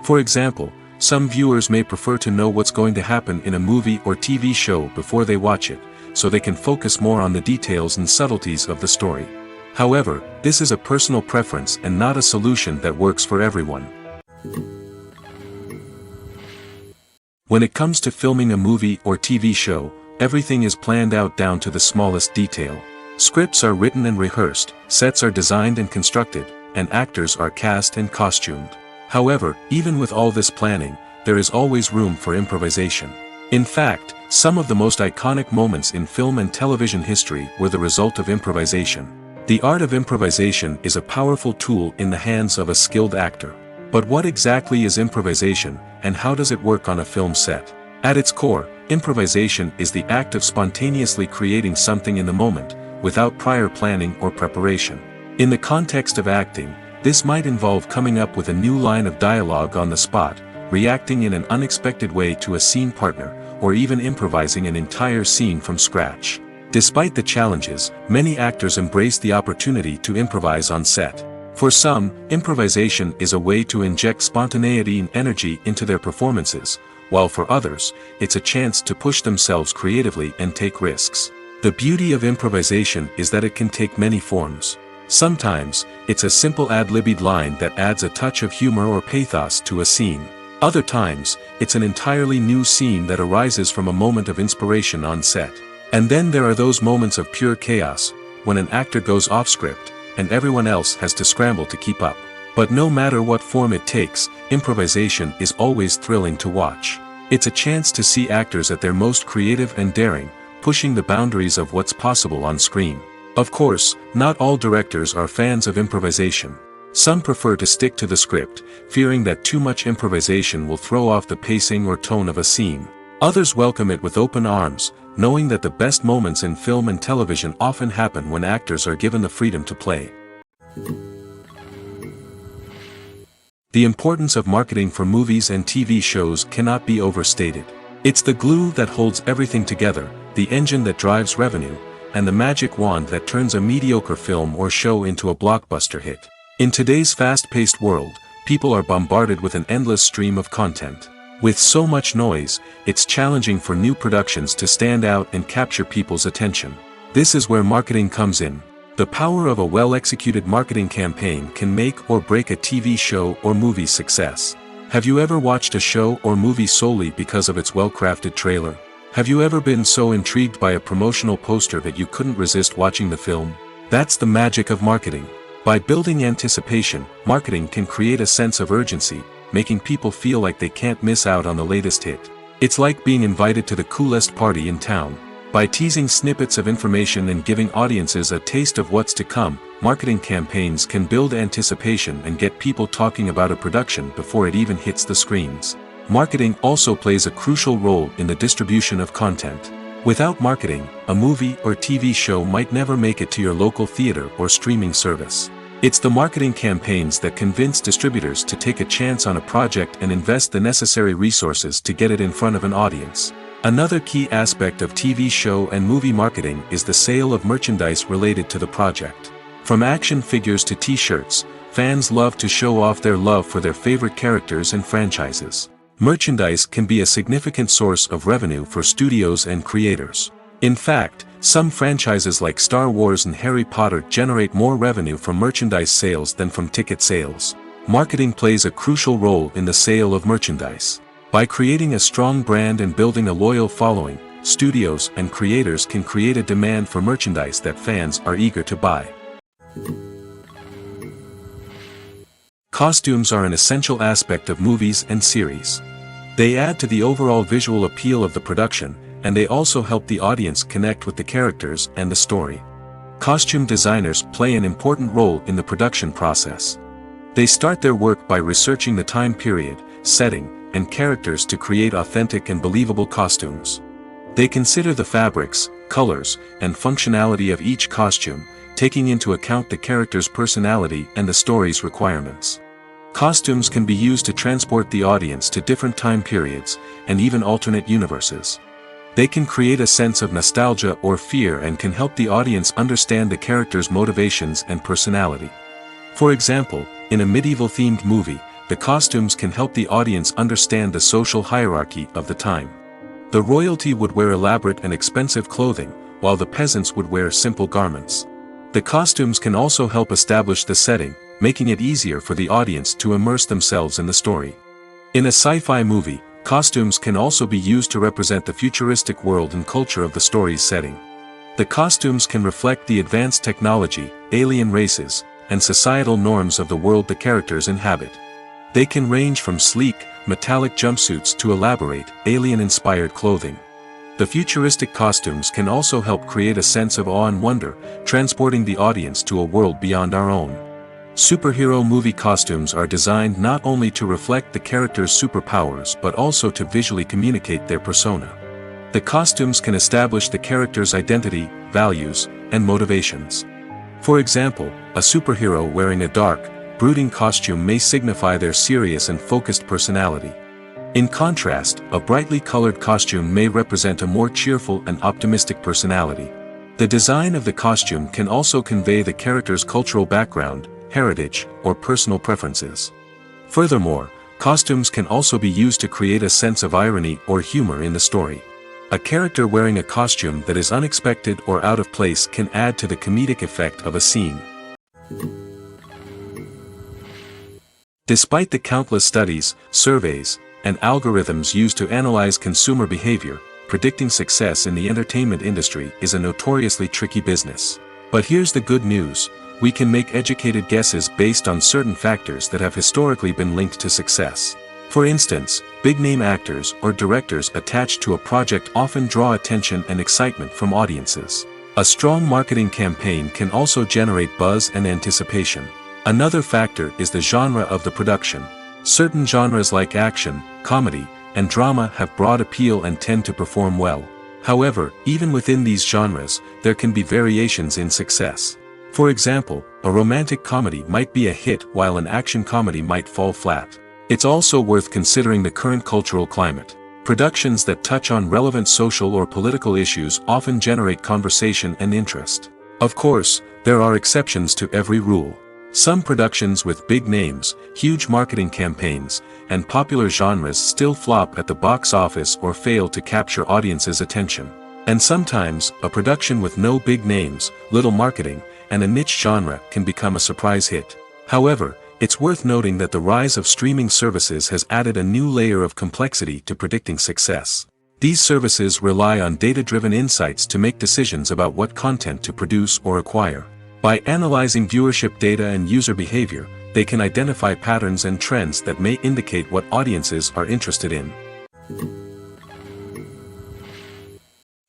For example, some viewers may prefer to know what's going to happen in a movie or TV show before they watch it, so they can focus more on the details and subtleties of the story. However, this is a personal preference and not a solution that works for everyone. When it comes to filming a movie or TV show, everything is planned out down to the smallest detail. Scripts are written and rehearsed, sets are designed and constructed, and actors are cast and costumed. However, even with all this planning, there is always room for improvisation. In fact, some of the most iconic moments in film and television history were the result of improvisation. The art of improvisation is a powerful tool in the hands of a skilled actor. But what exactly is improvisation, and how does it work on a film set? At its core, improvisation is the act of spontaneously creating something in the moment, without prior planning or preparation. In the context of acting, this might involve coming up with a new line of dialogue on the spot, reacting in an unexpected way to a scene partner, or even improvising an entire scene from scratch. Despite the challenges, many actors embrace the opportunity to improvise on set. For some, improvisation is a way to inject spontaneity and energy into their performances, while for others, it's a chance to push themselves creatively and take risks. The beauty of improvisation is that it can take many forms. Sometimes, it's a simple ad-libbed line that adds a touch of humor or pathos to a scene. Other times, it's an entirely new scene that arises from a moment of inspiration on set. And then there are those moments of pure chaos, when an actor goes off script, and everyone else has to scramble to keep up. But no matter what form it takes, improvisation is always thrilling to watch. It's a chance to see actors at their most creative and daring, pushing the boundaries of what's possible on screen. Of course, not all directors are fans of improvisation. Some prefer to stick to the script, fearing that too much improvisation will throw off the pacing or tone of a scene. Others welcome it with open arms, knowing that the best moments in film and television often happen when actors are given the freedom to play. The importance of marketing for movies and TV shows cannot be overstated. It's the glue that holds everything together, the engine that drives revenue, and the magic wand that turns a mediocre film or show into a blockbuster hit. In today's fast-paced world, people are bombarded with an endless stream of content. With so much noise, it's challenging for new productions to stand out and capture people's attention. This is where marketing comes in. The power of a well-executed marketing campaign can make or break a TV show or movie's success. Have you ever watched a show or movie solely because of its well-crafted trailer? Have you ever been so intrigued by a promotional poster that you couldn't resist watching the film? That's the magic of marketing. By building anticipation, marketing can create a sense of urgency, making people feel like they can't miss out on the latest hit. It's like being invited to the coolest party in town. By teasing snippets of information and giving audiences a taste of what's to come, marketing campaigns can build anticipation and get people talking about a production before it even hits the screens. Marketing also plays a crucial role in the distribution of content. Without marketing, a movie or TV show might never make it to your local theater or streaming service. It's the marketing campaigns that convince distributors to take a chance on a project and invest the necessary resources to get it in front of an audience. Another key aspect of TV show and movie marketing is the sale of merchandise related to the project. From action figures to t-shirts, fans love to show off their love for their favorite characters and franchises. Merchandise can be a significant source of revenue for studios and creators. In fact, some franchises like Star Wars and Harry Potter generate more revenue from merchandise sales than from ticket sales. Marketing plays a crucial role in the sale of merchandise. By creating a strong brand and building a loyal following, studios and creators can create a demand for merchandise that fans are eager to buy. Costumes are an essential aspect of movies and series. They add to the overall visual appeal of the production, and they also help the audience connect with the characters and the story. Costume designers play an important role in the production process. They start their work by researching the time period, setting, and characters to create authentic and believable costumes. They consider the fabrics, colors, and functionality of each costume, taking into account the character's personality and the story's requirements. Costumes can be used to transport the audience to different time periods, and even alternate universes. They can create a sense of nostalgia or fear and can help the audience understand the character's motivations and personality. For example, in a medieval-themed movie, the costumes can help the audience understand the social hierarchy of the time. The royalty would wear elaborate and expensive clothing, while the peasants would wear simple garments. The costumes can also help establish the setting, making it easier for the audience to immerse themselves in the story. In a sci-fi movie, costumes can also be used to represent the futuristic world and culture of the story's setting. The costumes can reflect the advanced technology, alien races, and societal norms of the world the characters inhabit. They can range from sleek, metallic jumpsuits to elaborate, alien-inspired clothing. The futuristic costumes can also help create a sense of awe and wonder, transporting the audience to a world beyond our own. Superhero movie costumes are designed not only to reflect the character's superpowers but also to visually communicate their persona. The costumes can establish the character's identity, values, and motivations. For example, a superhero wearing a dark, brooding costume may signify their serious and focused personality. In contrast, a brightly colored costume may represent a more cheerful and optimistic personality. The design of the costume can also convey the character's cultural background, heritage, or personal preferences. Furthermore, costumes can also be used to create a sense of irony or humor in the story. A character wearing a costume that is unexpected or out of place can add to the comedic effect of a scene. Despite the countless studies, surveys, and algorithms used to analyze consumer behavior, predicting success in the entertainment industry is a notoriously tricky business. But here's the good news: we can make educated guesses based on certain factors that have historically been linked to success. For instance, big-name actors or directors attached to a project often draw attention and excitement from audiences. A strong marketing campaign can also generate buzz and anticipation. Another factor is the genre of the production. Certain genres like action, comedy, and drama have broad appeal and tend to perform well. However, even within these genres, there can be variations in success. For example, a romantic comedy might be a hit while an action comedy might fall flat. It's also worth considering the current cultural climate. Productions that touch on relevant social or political issues often generate conversation and interest. Of course, there are exceptions to every rule. Some productions with big names, huge marketing campaigns, and popular genres still flop at the box office or fail to capture audiences' attention. And sometimes, a production with no big names, little marketing, and a niche genre can become a surprise hit. However, it's worth noting that the rise of streaming services has added a new layer of complexity to predicting success. These services rely on data-driven insights to make decisions about what content to produce or acquire. By analyzing viewership data and user behavior, they can identify patterns and trends that may indicate what audiences are interested in.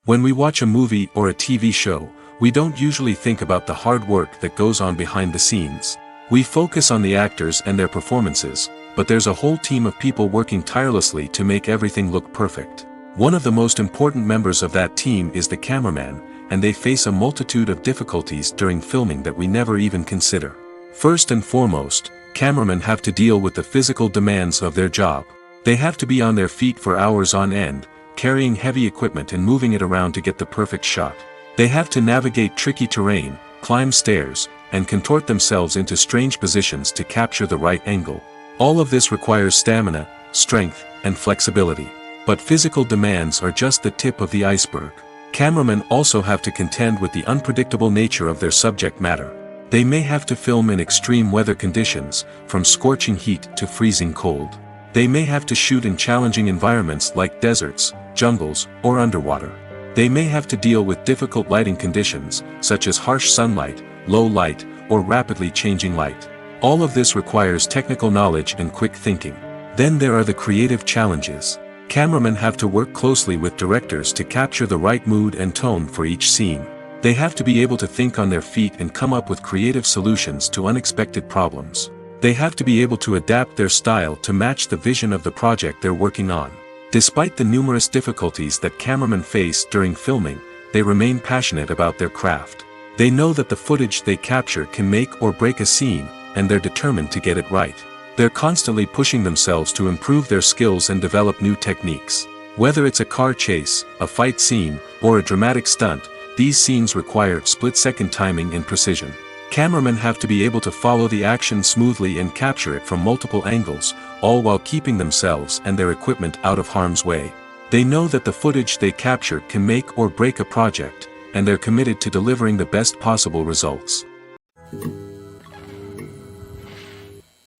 When we watch a movie or a TV show, we don't usually think about the hard work that goes on behind the scenes. We focus on the actors and their performances, but there's a whole team of people working tirelessly to make everything look perfect. One of the most important members of that team is the cameraman, and they face a multitude of difficulties during filming that we never even consider. First and foremost, cameramen have to deal with the physical demands of their job. They have to be on their feet for hours on end, carrying heavy equipment and moving it around to get the perfect shot. They have to navigate tricky terrain, climb stairs, and contort themselves into strange positions to capture the right angle. All of this requires stamina, strength, and flexibility. But physical demands are just the tip of the iceberg. Cameramen also have to contend with the unpredictable nature of their subject matter. They may have to film in extreme weather conditions, from scorching heat to freezing cold. They may have to shoot in challenging environments like deserts, jungles, or underwater. They may have to deal with difficult lighting conditions, such as harsh sunlight, low light, or rapidly changing light. All of this requires technical knowledge and quick thinking. Then there are the creative challenges. Cameramen have to work closely with directors to capture the right mood and tone for each scene. They have to be able to think on their feet and come up with creative solutions to unexpected problems. They have to be able to adapt their style to match the vision of the project they're working on. Despite the numerous difficulties that cameramen face during filming, they remain passionate about their craft. They know that the footage they capture can make or break a scene, and they're determined to get it right. They're constantly pushing themselves to improve their skills and develop new techniques. Whether it's a car chase, a fight scene, or a dramatic stunt, these scenes require split-second timing and precision. Cameramen have to be able to follow the action smoothly and capture it from multiple angles, all while keeping themselves and their equipment out of harm's way. They know that the footage they capture can make or break a project, and they're committed to delivering the best possible results.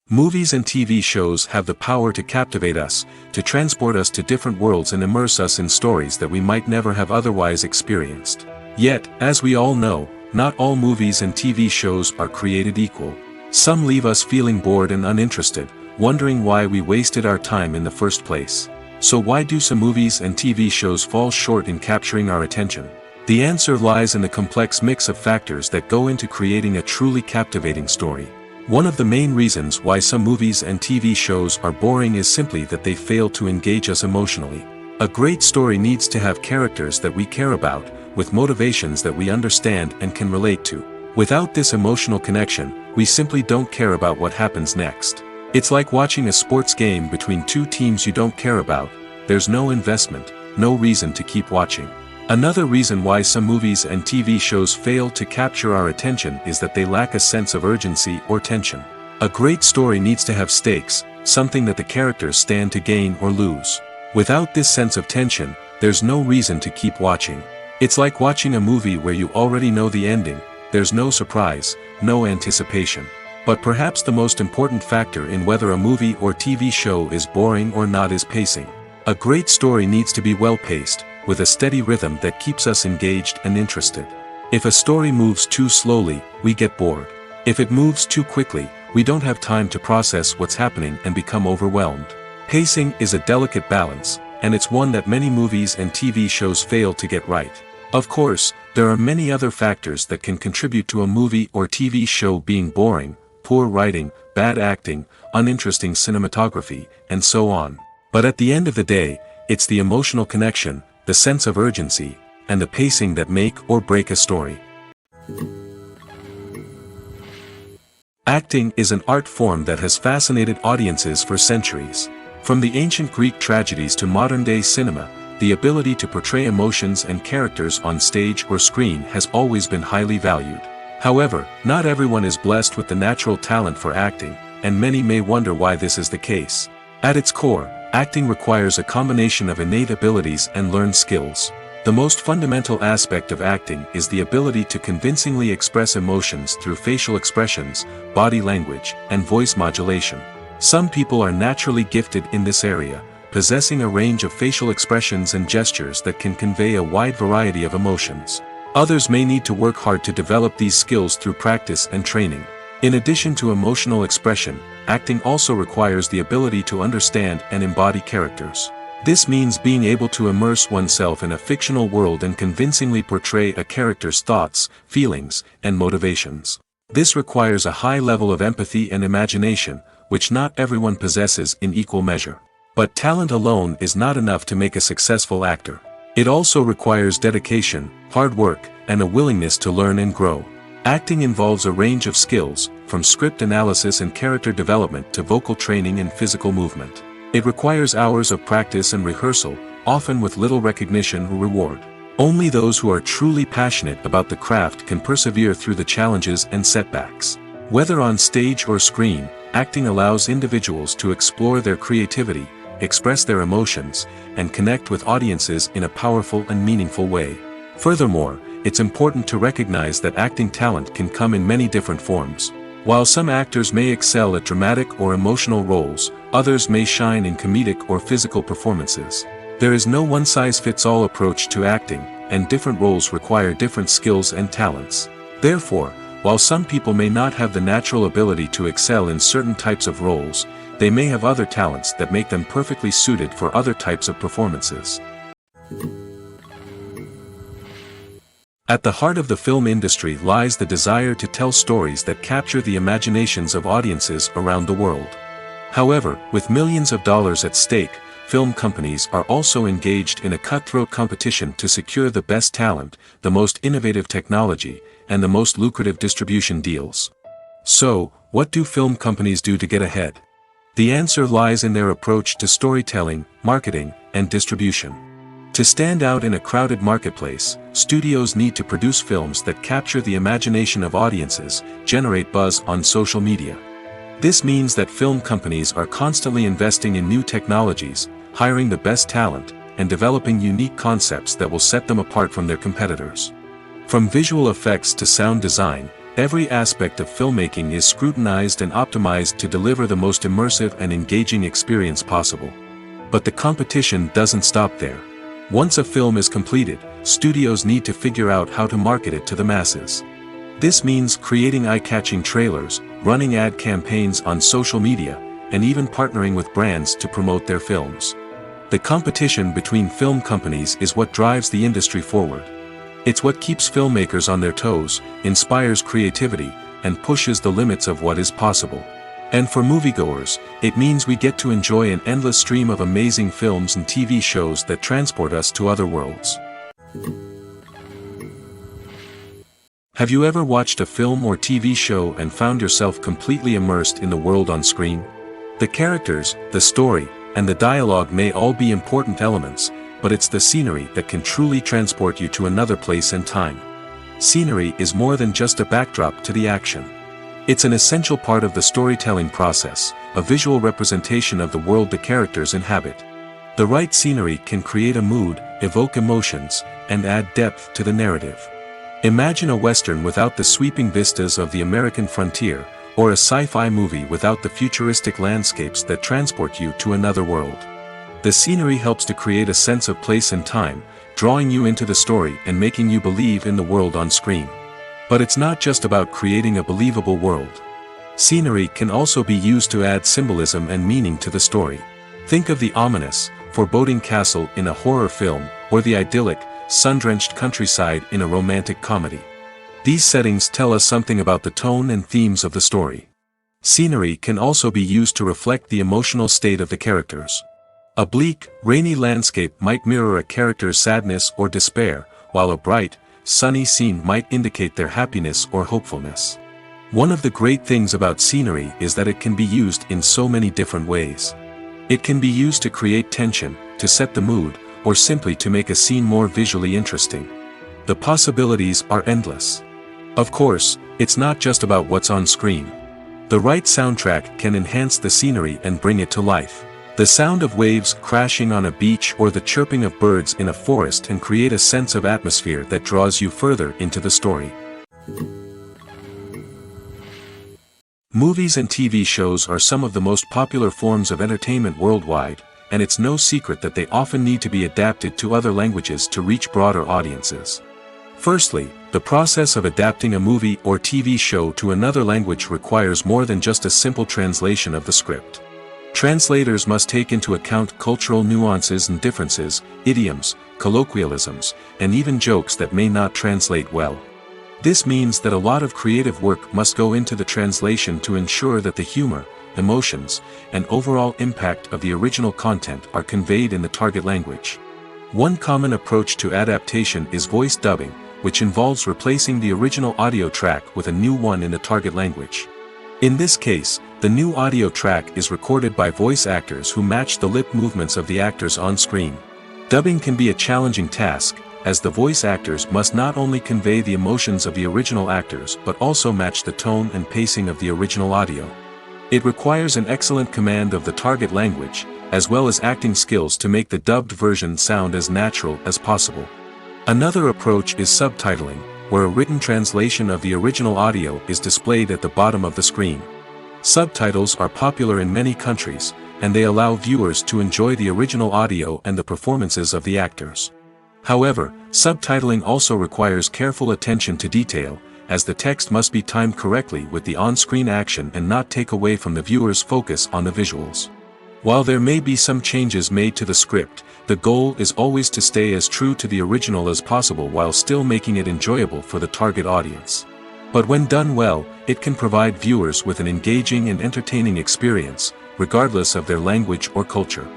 Movies and TV shows have the power to captivate us, to transport us to different worlds and immerse us in stories that we might never have otherwise experienced. Yet, as we all know, not all movies and TV shows are created equal. Some leave us feeling bored and uninterested, wondering why we wasted our time in the first place. So why do some movies and TV shows fall short in capturing our attention? The answer lies in the complex mix of factors that go into creating a truly captivating story. One of the main reasons why some movies and TV shows are boring is simply that they fail to engage us emotionally. A great story needs to have characters that we care about, with motivations that we understand and can relate to. Without this emotional connection, we simply don't care about what happens next. It's like watching a sports game between two teams you don't care about. There's no investment, no reason to keep watching. Another reason why some movies and TV shows fail to capture our attention is that they lack a sense of urgency or tension. A great story needs to have stakes, something that the characters stand to gain or lose. Without this sense of tension, there's no reason to keep watching. It's like watching a movie where you already know the ending. There's no surprise, no anticipation. But perhaps the most important factor in whether a movie or TV show is boring or not is pacing. A great story needs to be well-paced, with a steady rhythm that keeps us engaged and interested. If a story moves too slowly, we get bored. If it moves too quickly, we don't have time to process what's happening and become overwhelmed. Pacing is a delicate balance, and it's one that many movies and TV shows fail to get right. Of course, there are many other factors that can contribute to a movie or TV show being boring: poor writing, bad acting, uninteresting cinematography, and so on. But at the end of the day, it's the emotional connection, the sense of urgency, and the pacing that make or break a story. Acting is an art form that has fascinated audiences for centuries. From the ancient Greek tragedies to modern-day cinema, the ability to portray emotions and characters on stage or screen has always been highly valued. However, not everyone is blessed with the natural talent for acting, and many may wonder why this is the case. At its core, acting requires a combination of innate abilities and learned skills. The most fundamental aspect of acting is the ability to convincingly express emotions through facial expressions, body language, and voice modulation. Some people are naturally gifted in this area, possessing a range of facial expressions and gestures that can convey a wide variety of emotions. Others may need to work hard to develop these skills through practice and training. In addition to emotional expression, acting also requires the ability to understand and embody characters. This means being able to immerse oneself in a fictional world and convincingly portray a character's thoughts, feelings, and motivations. This requires a high level of empathy and imagination, which not everyone possesses in equal measure. But talent alone is not enough to make a successful actor. It also requires dedication, hard work, and a willingness to learn and grow. Acting involves a range of skills, from script analysis and character development to vocal training and physical movement. It requires hours of practice and rehearsal, often with little recognition or reward. Only those who are truly passionate about the craft can persevere through the challenges and setbacks. Whether on stage or screen, acting allows individuals to explore their creativity, express their emotions, and connect with audiences in a powerful and meaningful way. Furthermore, it's important to recognize that acting talent can come in many different forms. While some actors may excel at dramatic or emotional roles, others may shine in comedic or physical performances. There is no one-size-fits-all approach to acting, and different roles require different skills and talents. Therefore, while some people may not have the natural ability to excel in certain types of roles, they may have other talents that make them perfectly suited for other types of performances. At the heart of the film industry lies the desire to tell stories that capture the imaginations of audiences around the world. However, with millions of dollars at stake, film companies are also engaged in a cutthroat competition to secure the best talent, the most innovative technology, and the most lucrative distribution deals. So, what do film companies do to get ahead? The answer lies in their approach to storytelling, marketing, and distribution. To stand out in a crowded marketplace, studios need to produce films that capture the imagination of audiences, generate buzz on social media. This means that film companies are constantly investing in new technologies, hiring the best talent, and developing unique concepts that will set them apart from their competitors. From visual effects to sound design, every aspect of filmmaking is scrutinized and optimized to deliver the most immersive and engaging experience possible. But the competition doesn't stop there. Once a film is completed, studios need to figure out how to market it to the masses. This means creating eye-catching trailers, running ad campaigns on social media, and even partnering with brands to promote their films. The competition between film companies is what drives the industry forward. It's what keeps filmmakers on their toes, inspires creativity, and pushes the limits of what is possible. And for moviegoers, it means we get to enjoy an endless stream of amazing films and TV shows that transport us to other worlds. Have you ever watched a film or TV show and found yourself completely immersed in the world on screen? The characters, the story, and the dialogue may all be important elements, but it's the scenery that can truly transport you to another place and time. Scenery is more than just a backdrop to the action. It's an essential part of the storytelling process, a visual representation of the world the characters inhabit. The right scenery can create a mood, evoke emotions, and add depth to the narrative. Imagine a Western without the sweeping vistas of the American frontier, or a sci-fi movie without the futuristic landscapes that transport you to another world. The scenery helps to create a sense of place and time, drawing you into the story and making you believe in the world on screen. But it's not just about creating a believable world. Scenery can also be used to add symbolism and meaning to the story. Think of the ominous, foreboding castle in a horror film, or the idyllic, sun-drenched countryside in a romantic comedy. These settings tell us something about the tone and themes of the story. Scenery can also be used to reflect the emotional state of the characters. A bleak, rainy landscape might mirror a character's sadness or despair, while a bright, sunny scene might indicate their happiness or hopefulness. One of the great things about scenery is that it can be used in so many different ways. It can be used to create tension, to set the mood, or simply to make a scene more visually interesting. The possibilities are endless. Of course, it's not just about what's on screen. The right soundtrack can enhance the scenery and bring it to life. The sound of waves crashing on a beach or the chirping of birds in a forest can create a sense of atmosphere that draws you further into the story. Movies and TV shows are some of the most popular forms of entertainment worldwide, and it's no secret that they often need to be adapted to other languages to reach broader audiences. Firstly, the process of adapting a movie or TV show to another language requires more than just a simple translation of the script. Translators must take into account cultural nuances and differences, idioms, colloquialisms, and even jokes that may not translate well. This means that a lot of creative work must go into the translation to ensure that the humor, emotions, and overall impact of the original content are conveyed in the target language. One common approach to adaptation is voice dubbing, which involves replacing the original audio track with a new one in the target language. In this case, the new audio track is recorded by voice actors who match the lip movements of the actors on screen. Dubbing can be a challenging task, as the voice actors must not only convey the emotions of the original actors but also match the tone and pacing of the original audio. It requires an excellent command of the target language, as well as acting skills to make the dubbed version sound as natural as possible. Another approach is subtitling, where a written translation of the original audio is displayed at the bottom of the screen. Subtitles are popular in many countries, and they allow viewers to enjoy the original audio and the performances of the actors. However, subtitling also requires careful attention to detail, as the text must be timed correctly with the on-screen action and not take away from the viewer's focus on the visuals. While there may be some changes made to the script, the goal is always to stay as true to the original as possible while still making it enjoyable for the target audience. But when done well, it can provide viewers with an engaging and entertaining experience, regardless of their language or culture.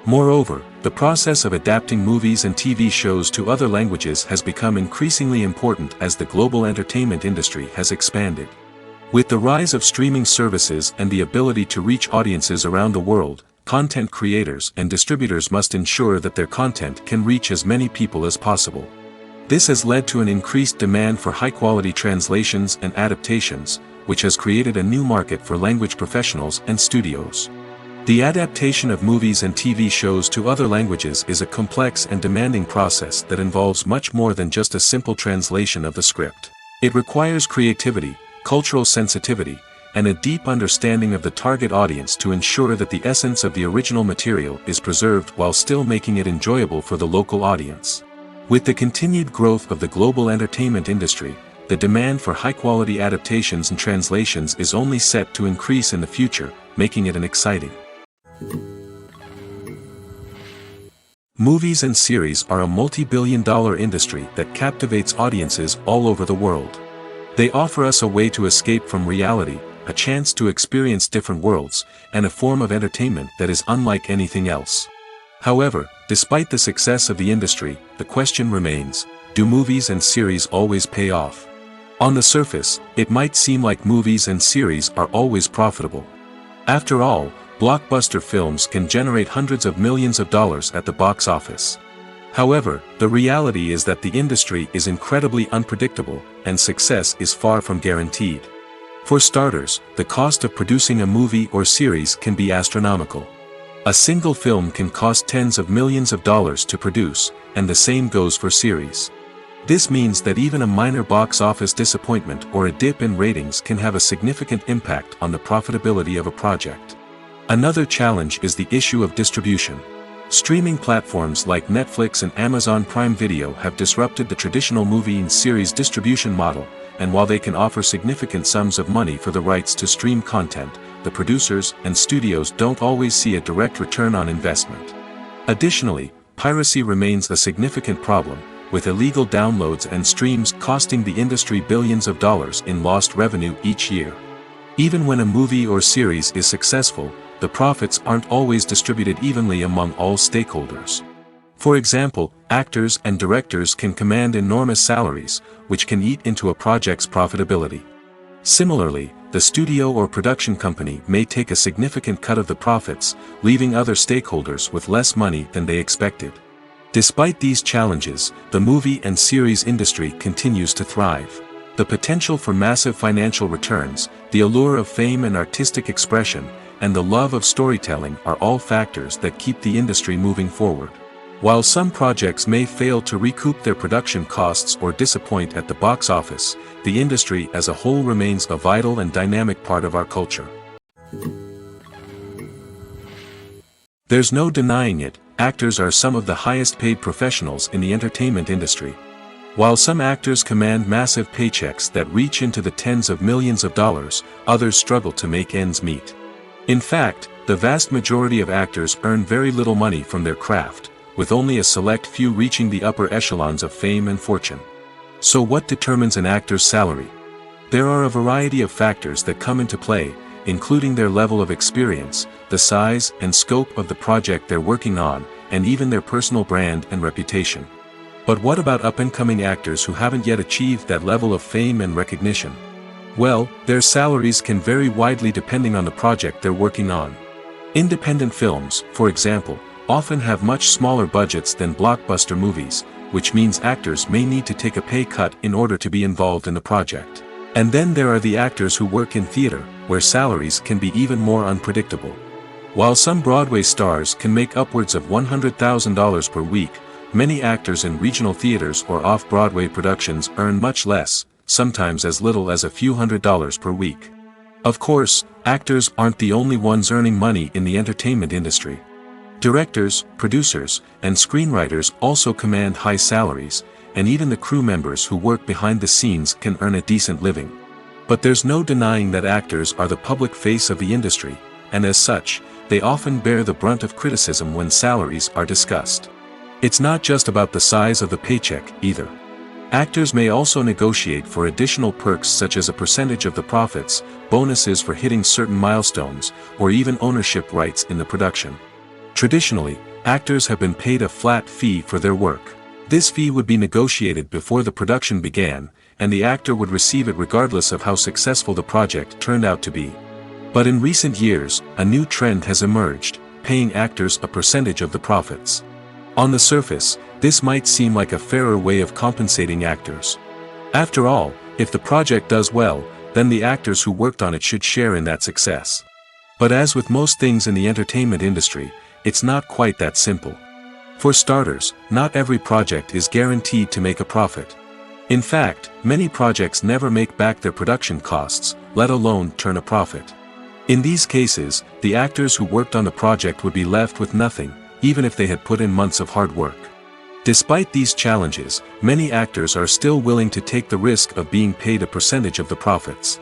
Moreover, the process of adapting movies and TV shows to other languages has become increasingly important as the global entertainment industry has expanded. With the rise of streaming services and the ability to reach audiences around the world, content creators and distributors must ensure that their content can reach as many people as possible. This has led to an increased demand for high-quality translations and adaptations, which has created a new market for language professionals and studios. The adaptation of movies and TV shows to other languages is a complex and demanding process that involves much more than just a simple translation of the script. It requires creativity, cultural sensitivity, and a deep understanding of the target audience to ensure that the essence of the original material is preserved while still making it enjoyable for the local audience. With the continued growth of the global entertainment industry, the demand for high-quality adaptations and translations is only set to increase in the future, making it an exciting. Movies and series are a multi-billion-dollar industry that captivates audiences all over the world. They offer us a way to escape from reality, a chance to experience different worlds, and a form of entertainment that is unlike anything else. However, despite the success of the industry, the question remains, do movies and series always pay off? On the surface, it might seem like movies and series are always profitable. After all, blockbuster films can generate hundreds of millions of dollars at the box office. However, the reality is that the industry is incredibly unpredictable, and success is far from guaranteed. For starters, the cost of producing a movie or series can be astronomical. A single film can cost tens of millions of dollars to produce, and the same goes for series. This means that even a minor box office disappointment or a dip in ratings can have a significant impact on the profitability of a project. Another challenge is the issue of distribution. Streaming platforms like Netflix and Amazon Prime Video have disrupted the traditional movie and series distribution model, and while they can offer significant sums of money for the rights to stream content, the producers and studios don't always see a direct return on investment. Additionally, piracy remains a significant problem, with illegal downloads and streams costing the industry billions of dollars in lost revenue each year. Even when a movie or series is successful, the profits aren't always distributed evenly among all stakeholders. For example, actors and directors can command enormous salaries, which can eat into a project's profitability. Similarly, the studio or production company may take a significant cut of the profits, leaving other stakeholders with less money than they expected. Despite these challenges, the movie and series industry continues to thrive. The potential for massive financial returns, the allure of fame and artistic expression, and the love of storytelling are all factors that keep the industry moving forward. While some projects may fail to recoup their production costs or disappoint at the box office, the industry as a whole remains a vital and dynamic part of our culture. There's no denying it, actors are some of the highest paid professionals in the entertainment industry. While some actors command massive paychecks that reach into the tens of millions of dollars, others struggle to make ends meet. In fact, the vast majority of actors earn very little money from their craft, with only a select few reaching the upper echelons of fame and fortune. So what determines an actor's salary? There are a variety of factors that come into play, including their level of experience, the size and scope of the project they're working on, and even their personal brand and reputation. But what about up-and-coming actors who haven't yet achieved that level of fame and recognition? Well, their salaries can vary widely depending on the project they're working on. Independent films, for example, often have much smaller budgets than blockbuster movies, which means actors may need to take a pay cut in order to be involved in the project. And then there are the actors who work in theater, where salaries can be even more unpredictable. While some Broadway stars can make upwards of $100,000 per week, many actors in regional theaters or off-Broadway productions earn much less, sometimes as little as a few $100s per week. Of course, actors aren't the only ones earning money in the entertainment industry. Directors, producers, and screenwriters also command high salaries, and even the crew members who work behind the scenes can earn a decent living. But there's no denying that actors are the public face of the industry, and as such, they often bear the brunt of criticism when salaries are discussed. It's not just about the size of the paycheck, either. Actors may also negotiate for additional perks such as a percentage of the profits, bonuses for hitting certain milestones, or even ownership rights in the production. Traditionally, actors have been paid a flat fee for their work. This fee would be negotiated before the production began, and the actor would receive it regardless of how successful the project turned out to be. But in recent years, a new trend has emerged, paying actors a percentage of the profits. On the surface, this might seem like a fairer way of compensating actors. After all, if the project does well, then the actors who worked on it should share in that success. But as with most things in the entertainment industry, it's not quite that simple. For starters, not every project is guaranteed to make a profit. In fact, many projects never make back their production costs, let alone turn a profit. In these cases, the actors who worked on the project would be left with nothing, even if they had put in months of hard work. Despite these challenges, many actors are still willing to take the risk of being paid a percentage of the profits.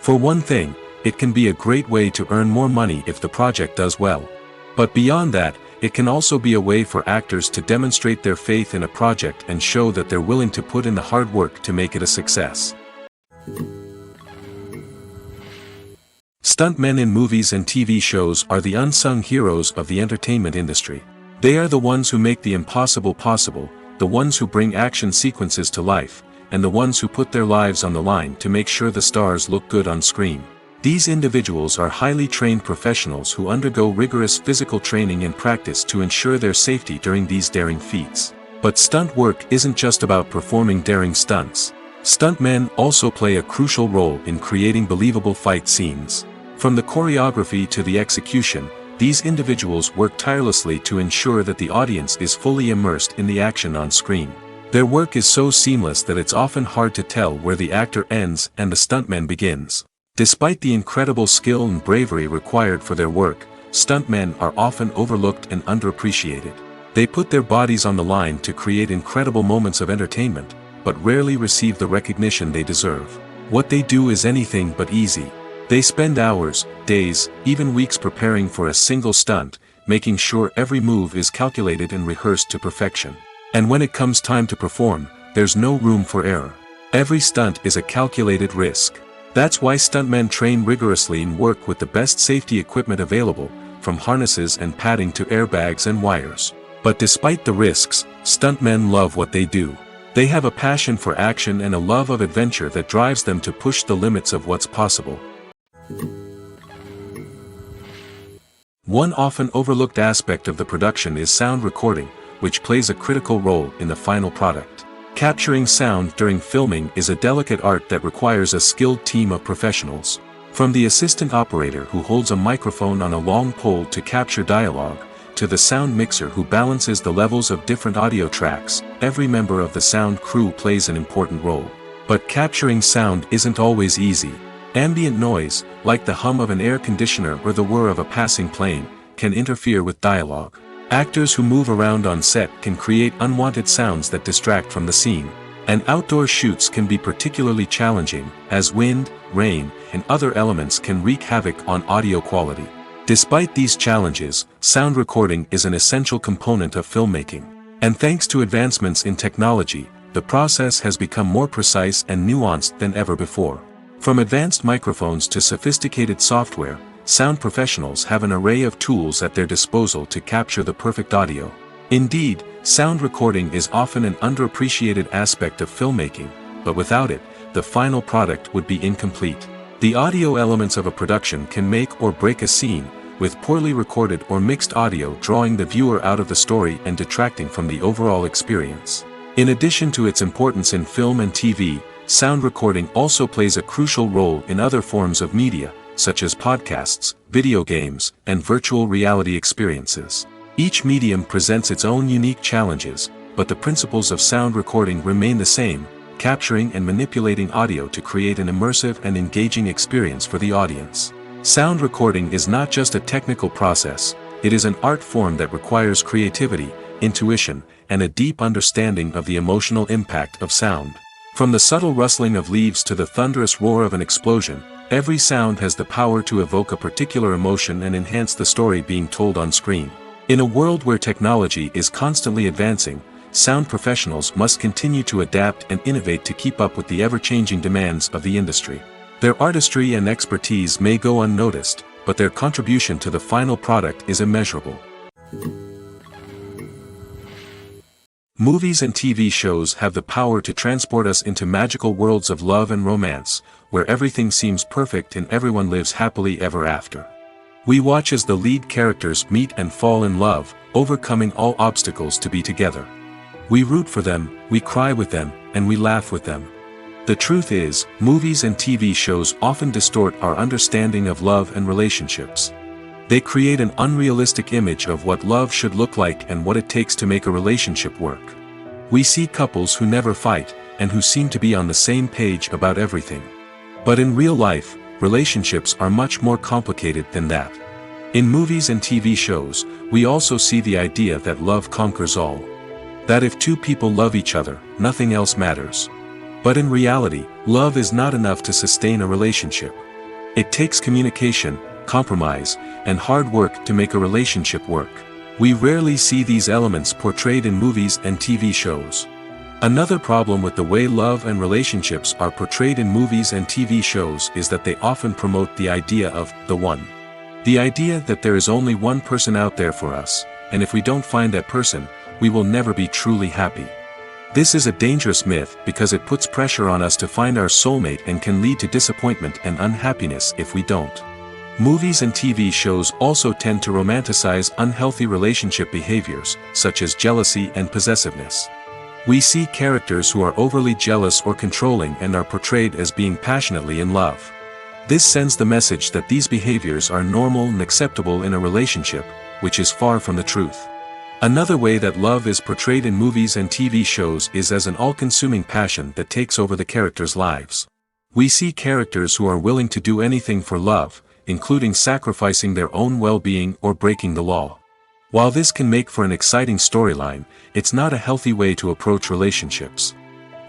For one thing, it can be a great way to earn more money if the project does well. But beyond that, it can also be a way for actors to demonstrate their faith in a project and show that they're willing to put in the hard work to make it a success. Stuntmen in movies and TV shows are the unsung heroes of the entertainment industry. They are the ones who make the impossible possible, the ones who bring action sequences to life, and the ones who put their lives on the line to make sure the stars look good on screen. These individuals are highly trained professionals who undergo rigorous physical training and practice to ensure their safety during these daring feats. But stunt work isn't just about performing daring stunts. Stuntmen also play a crucial role in creating believable fight scenes. From the choreography to the execution, these individuals work tirelessly to ensure that the audience is fully immersed in the action on screen. Their work is so seamless that it's often hard to tell where the actor ends and the stuntman begins. Despite the incredible skill and bravery required for their work, stuntmen are often overlooked and underappreciated. They put their bodies on the line to create incredible moments of entertainment, but rarely receive the recognition they deserve. What they do is anything but easy. They spend hours, days, even weeks preparing for a single stunt, making sure every move is calculated and rehearsed to perfection. And when it comes time to perform, there's no room for error. Every stunt is a calculated risk. That's why stuntmen train rigorously and work with the best safety equipment available, from harnesses and padding to airbags and wires. But despite the risks, stuntmen love what they do. They have a passion for action and a love of adventure that drives them to push the limits of what's possible. One often overlooked aspect of the production is sound recording, which plays a critical role in the final product. Capturing sound during filming is a delicate art that requires a skilled team of professionals. From the assistant operator who holds a microphone on a long pole to capture dialogue, to the sound mixer who balances the levels of different audio tracks, every member of the sound crew plays an important role. But capturing sound isn't always easy. Ambient noise, like the hum of an air conditioner or the whir of a passing plane, can interfere with dialogue. Actors who move around on set can create unwanted sounds that distract from the scene. And outdoor shoots can be particularly challenging, as wind, rain, and other elements can wreak havoc on audio quality. Despite these challenges, sound recording is an essential component of filmmaking. And thanks to advancements in technology, the process has become more precise and nuanced than ever before. From advanced microphones to sophisticated software, sound professionals have an array of tools at their disposal to capture the perfect audio. Indeed, sound recording is often an underappreciated aspect of filmmaking, but without it, the final product would be incomplete. The audio elements of a production can make or break a scene, with poorly recorded or mixed audio drawing the viewer out of the story and detracting from the overall experience. In addition to its importance in film and TV, sound recording also plays a crucial role in other forms of media, such as podcasts, video games, and virtual reality experiences. Each medium presents its own unique challenges, but the principles of sound recording remain the same, capturing and manipulating audio to create an immersive and engaging experience for the audience. Sound recording is not just a technical process, it is an art form that requires creativity, intuition, and a deep understanding of the emotional impact of sound. From the subtle rustling of leaves to the thunderous roar of an explosion, Every sound has the power to evoke a particular emotion and enhance the story being told on screen. In a world where technology is constantly advancing, sound professionals must continue to adapt and innovate to keep up with the ever-changing demands of the industry. Their artistry and expertise may go unnoticed, but their contribution to the final product is immeasurable. Movies and TV shows have the power to transport us into magical worlds of love and romance, where everything seems perfect and everyone lives happily ever after. We watch as the lead characters meet and fall in love, overcoming all obstacles to be together. We root for them, we cry with them, and we laugh with them. The truth is, movies and TV shows often distort our understanding of love and relationships. They create an unrealistic image of what love should look like and what it takes to make a relationship work. We see couples who never fight, and who seem to be on the same page about everything. But in real life, relationships are much more complicated than that. In movies and TV shows, we also see the idea that love conquers all. That if two people love each other, nothing else matters. But in reality, love is not enough to sustain a relationship. It takes communication, compromise, and hard work to make a relationship work. We rarely see these elements portrayed in movies and TV shows. Another problem with the way love and relationships are portrayed in movies and TV shows is that they often promote the idea of the one. The idea that there is only one person out there for us, and if we don't find that person, we will never be truly happy. This is a dangerous myth because it puts pressure on us to find our soulmate and can lead to disappointment and unhappiness if we don't. Movies and TV shows also tend to romanticize unhealthy relationship behaviors, such as jealousy and possessiveness. We see characters who are overly jealous or controlling and are portrayed as being passionately in love. This sends the message that these behaviors are normal and acceptable in a relationship, which is far from the truth. Another way that love is portrayed in movies and TV shows is as an all-consuming passion that takes over the characters' lives. We see characters who are willing to do anything for love, including sacrificing their own well-being or breaking the law. While this can make for an exciting storyline, it's not a healthy way to approach relationships.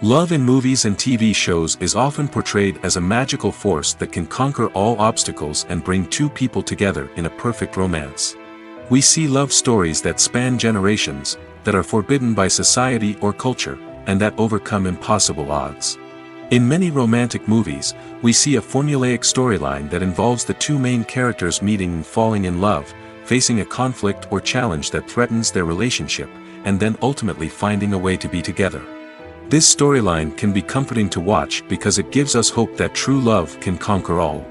Love in movies and TV shows is often portrayed as a magical force that can conquer all obstacles and bring two people together in a perfect romance. We see love stories that span generations, that are forbidden by society or culture, and that overcome impossible odds. In many romantic movies, we see a formulaic storyline that involves the two main characters meeting and falling in love, facing a conflict or challenge that threatens their relationship, and then ultimately finding a way to be together. This storyline can be comforting to watch because it gives us hope that true love can conquer all.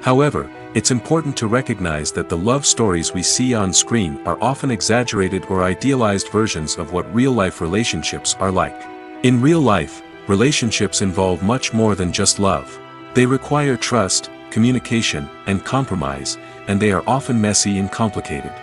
However, it's important to recognize that the love stories we see on screen are often exaggerated or idealized versions of what real-life relationships are like. In real life, relationships involve much more than just love. They require trust, communication, and compromise, and they are often messy and complicated.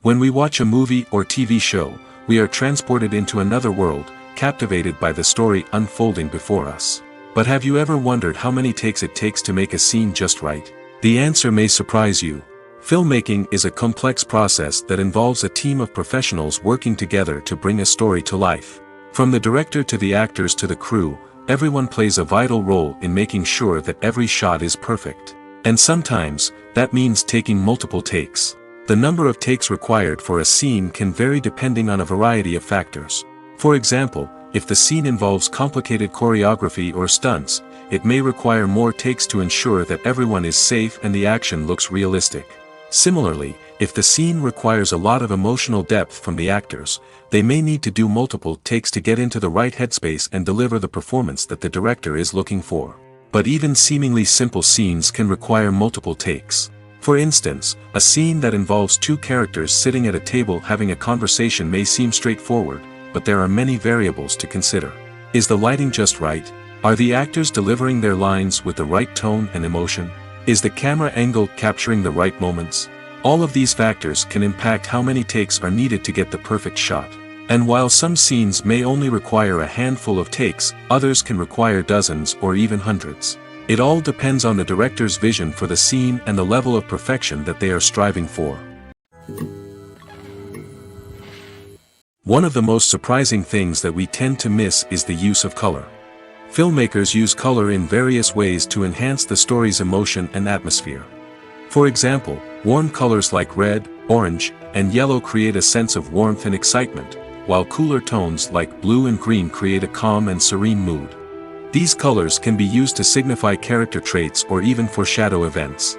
When we watch a movie or TV show, we are transported into another world, captivated by the story unfolding before us. But have you ever wondered how many takes it takes to make a scene just right? The answer may surprise you. Filmmaking is a complex process that involves a team of professionals working together to bring a story to life. From the director to the actors to the crew, everyone plays a vital role in making sure that every shot is perfect. And sometimes, that means taking multiple takes. The number of takes required for a scene can vary depending on a variety of factors. For example, if the scene involves complicated choreography or stunts, it may require more takes to ensure that everyone is safe and the action looks realistic. Similarly, if the scene requires a lot of emotional depth from the actors, they may need to do multiple takes to get into the right headspace and deliver the performance that the director is looking for. But even seemingly simple scenes can require multiple takes. For instance, a scene that involves two characters sitting at a table having a conversation may seem straightforward, but there are many variables to consider. Is the lighting just right? Are the actors delivering their lines with the right tone and emotion? Is the camera angle capturing the right moments? All of these factors can impact how many takes are needed to get the perfect shot. And while some scenes may only require a handful of takes, others can require dozens or even hundreds. It all depends on the director's vision for the scene and the level of perfection that they are striving for. One of the most surprising things that we tend to miss is the use of color. Filmmakers use color in various ways to enhance the story's emotion and atmosphere. For example, warm colors like red, orange, and yellow create a sense of warmth and excitement, while cooler tones like blue and green create a calm and serene mood. These colors can be used to signify character traits or even foreshadow events.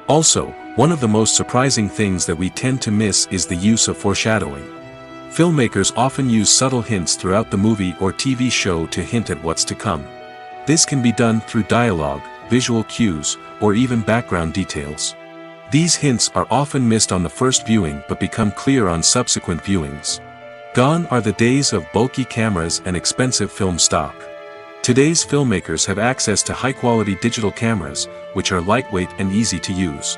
Also, one of the most surprising things that we tend to miss is the use of foreshadowing. Filmmakers often use subtle hints throughout the movie or TV show to hint at what's to come. This can be done through dialogue, visual cues, or even background details. These hints are often missed on the first viewing but become clear on subsequent viewings. Gone are the days of bulky cameras and expensive film stock. Today's filmmakers have access to high-quality digital cameras, which are lightweight and easy to use.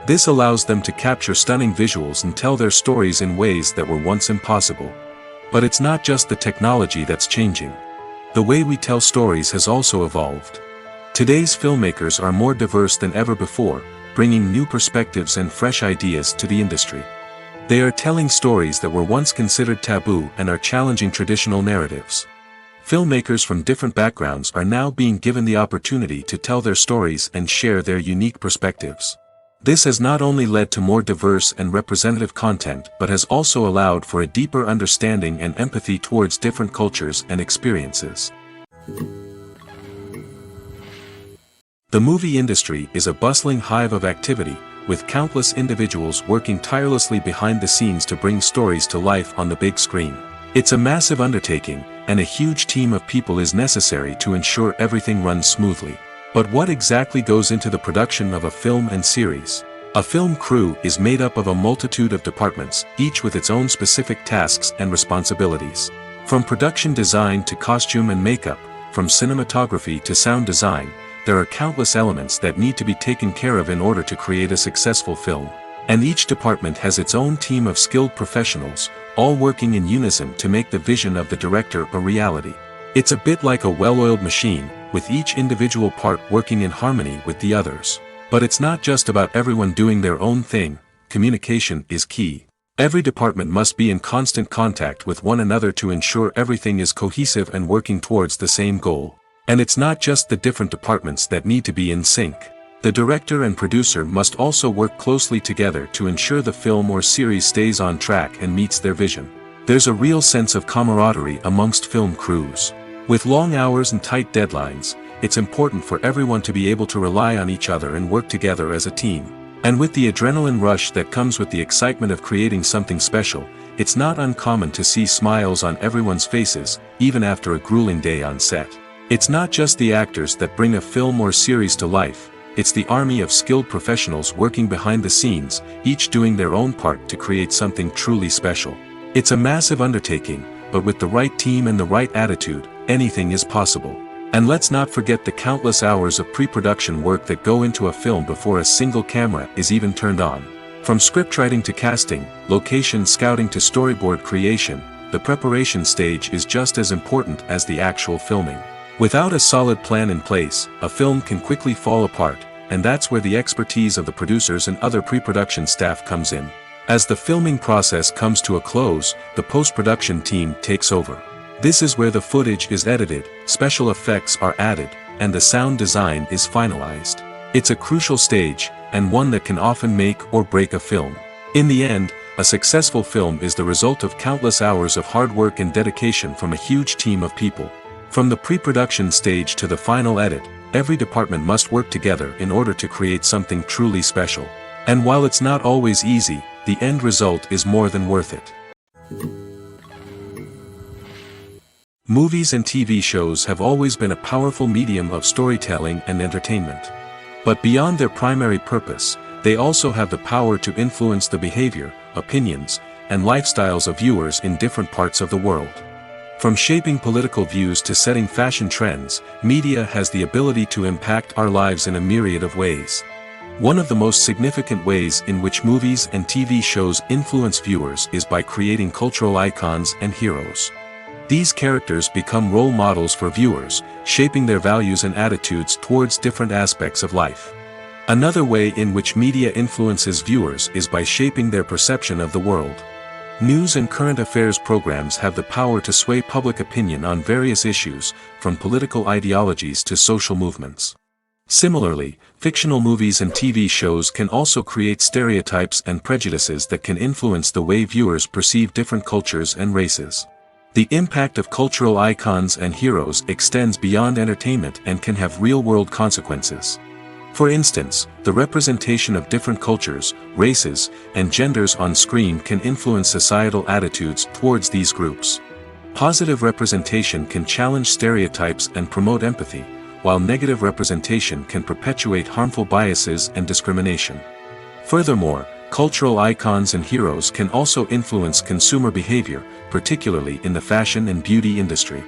This allows them to capture stunning visuals and tell their stories in ways that were once impossible. But it's not just the technology that's changing. The way we tell stories has also evolved. Today's filmmakers are more diverse than ever before, bringing new perspectives and fresh ideas to the industry. They are telling stories that were once considered taboo and are challenging traditional narratives. Filmmakers from different backgrounds are now being given the opportunity to tell their stories and share their unique perspectives. This has not only led to more diverse and representative content but has also allowed for a deeper understanding and empathy towards different cultures and experiences. The movie industry is a bustling hive of activity, with countless individuals working tirelessly behind the scenes to bring stories to life on the big screen. It's a massive undertaking, and a huge team of people is necessary to ensure everything runs smoothly. But what exactly goes into the production of a film and series? A film crew is made up of a multitude of departments, each with its own specific tasks and responsibilities. From production design to costume and makeup, from cinematography to sound design, there are countless elements that need to be taken care of in order to create a successful film. And each department has its own team of skilled professionals, all working in unison to make the vision of the director a reality. It's a bit like a well-oiled machine, with each individual part working in harmony with the others. But it's not just about everyone doing their own thing. Communication is key. Every department must be in constant contact with one another to ensure everything is cohesive and working towards the same goal. And it's not just the different departments that need to be in sync. The director and producer must also work closely together to ensure the film or series stays on track and meets their vision. There's a real sense of camaraderie amongst film crews. With long hours and tight deadlines, it's important for everyone to be able to rely on each other and work together as a team. And with the adrenaline rush that comes with the excitement of creating something special, it's not uncommon to see smiles on everyone's faces, even after a grueling day on set. It's not just the actors that bring a film or series to life, it's the army of skilled professionals working behind the scenes, each doing their own part to create something truly special. It's a massive undertaking, but with the right team and the right attitude, anything is possible. And let's not forget the countless hours of pre-production work that go into a film before a single camera is even turned on. From scriptwriting to casting, location scouting to storyboard creation, the preparation stage is just as important as the actual filming. Without a solid plan in place, a film can quickly fall apart, and that's where the expertise of the producers and other pre-production staff comes in. As the filming process comes to a close, the post-production team takes over. This is where the footage is edited, special effects are added, and the sound design is finalized. It's a crucial stage, and one that can often make or break a film. In the end, a successful film is the result of countless hours of hard work and dedication from a huge team of people. From the pre-production stage to the final edit, every department must work together in order to create something truly special. And while it's not always easy, the end result is more than worth it. Movies and TV shows have always been a powerful medium of storytelling and entertainment. But beyond their primary purpose, they also have the power to influence the behavior, opinions, and lifestyles of viewers in different parts of the world. From shaping political views to setting fashion trends, media has the ability to impact our lives in a myriad of ways. One of the most significant ways in which movies and TV shows influence viewers is by creating cultural icons and heroes. These characters become role models for viewers, shaping their values and attitudes towards different aspects of life. Another way in which media influences viewers is by shaping their perception of the world. News and current affairs programs have the power to sway public opinion on various issues, from political ideologies to social movements. Similarly, fictional movies and TV shows can also create stereotypes and prejudices that can influence the way viewers perceive different cultures and races. The impact of cultural icons and heroes extends beyond entertainment and can have real-world consequences. For instance, the representation of different cultures, races, and genders on screen can influence societal attitudes towards these groups. Positive representation can challenge stereotypes and promote empathy, while negative representation can perpetuate harmful biases and discrimination. Furthermore, cultural icons and heroes can also influence consumer behavior, particularly in the fashion and beauty industry.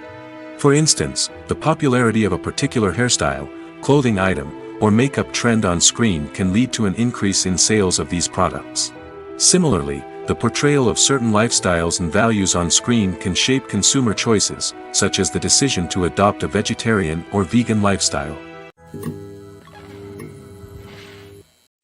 For instance, the popularity of a particular hairstyle, clothing item, or makeup trend on screen can lead to an increase in sales of these products. Similarly, the portrayal of certain lifestyles and values on screen can shape consumer choices, such as the decision to adopt a vegetarian or vegan lifestyle.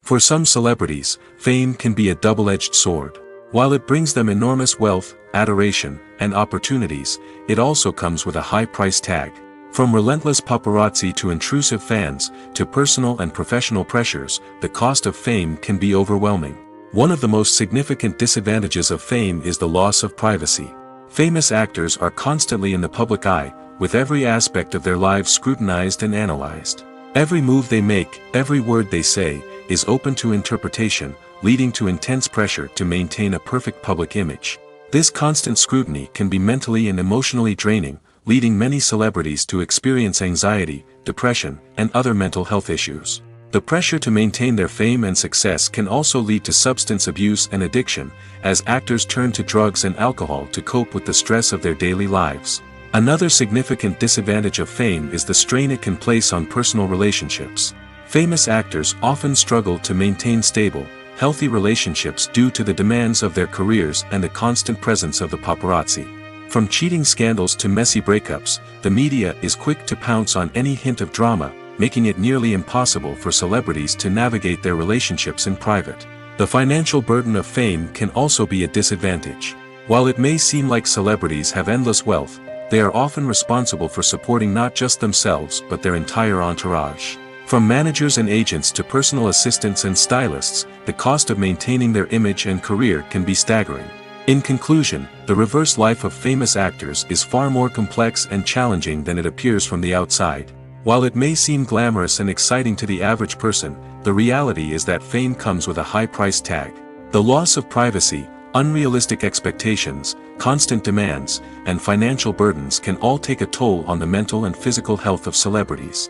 For some celebrities, fame can be a double-edged sword. While it brings them enormous wealth, adoration, and opportunities, it also comes with a high price tag. From relentless paparazzi to intrusive fans, to personal and professional pressures, the cost of fame can be overwhelming. One of the most significant disadvantages of fame is the loss of privacy. Famous actors are constantly in the public eye, with every aspect of their lives scrutinized and analyzed. Every move they make, every word they say, is open to interpretation, leading to intense pressure to maintain a perfect public image. This constant scrutiny can be mentally and emotionally draining, leading many celebrities to experience anxiety, depression, and other mental health issues. The pressure to maintain their fame and success can also lead to substance abuse and addiction, as actors turn to drugs and alcohol to cope with the stress of their daily lives. Another significant disadvantage of fame is the strain it can place on personal relationships. Famous actors often struggle to maintain stable, healthy relationships due to the demands of their careers and the constant presence of the paparazzi. From cheating scandals to messy breakups, the media is quick to pounce on any hint of drama, making it nearly impossible for celebrities to navigate their relationships in private. The financial burden of fame can also be a disadvantage. While it may seem like celebrities have endless wealth, they are often responsible for supporting not just themselves but their entire entourage. From managers and agents to personal assistants and stylists, the cost of maintaining their image and career can be staggering. In conclusion, the reverse life of famous actors is far more complex and challenging than it appears from the outside. While it may seem glamorous and exciting to the average person, the reality is that fame comes with a high price tag. The loss of privacy, unrealistic expectations, constant demands, and financial burdens can all take a toll on the mental and physical health of celebrities.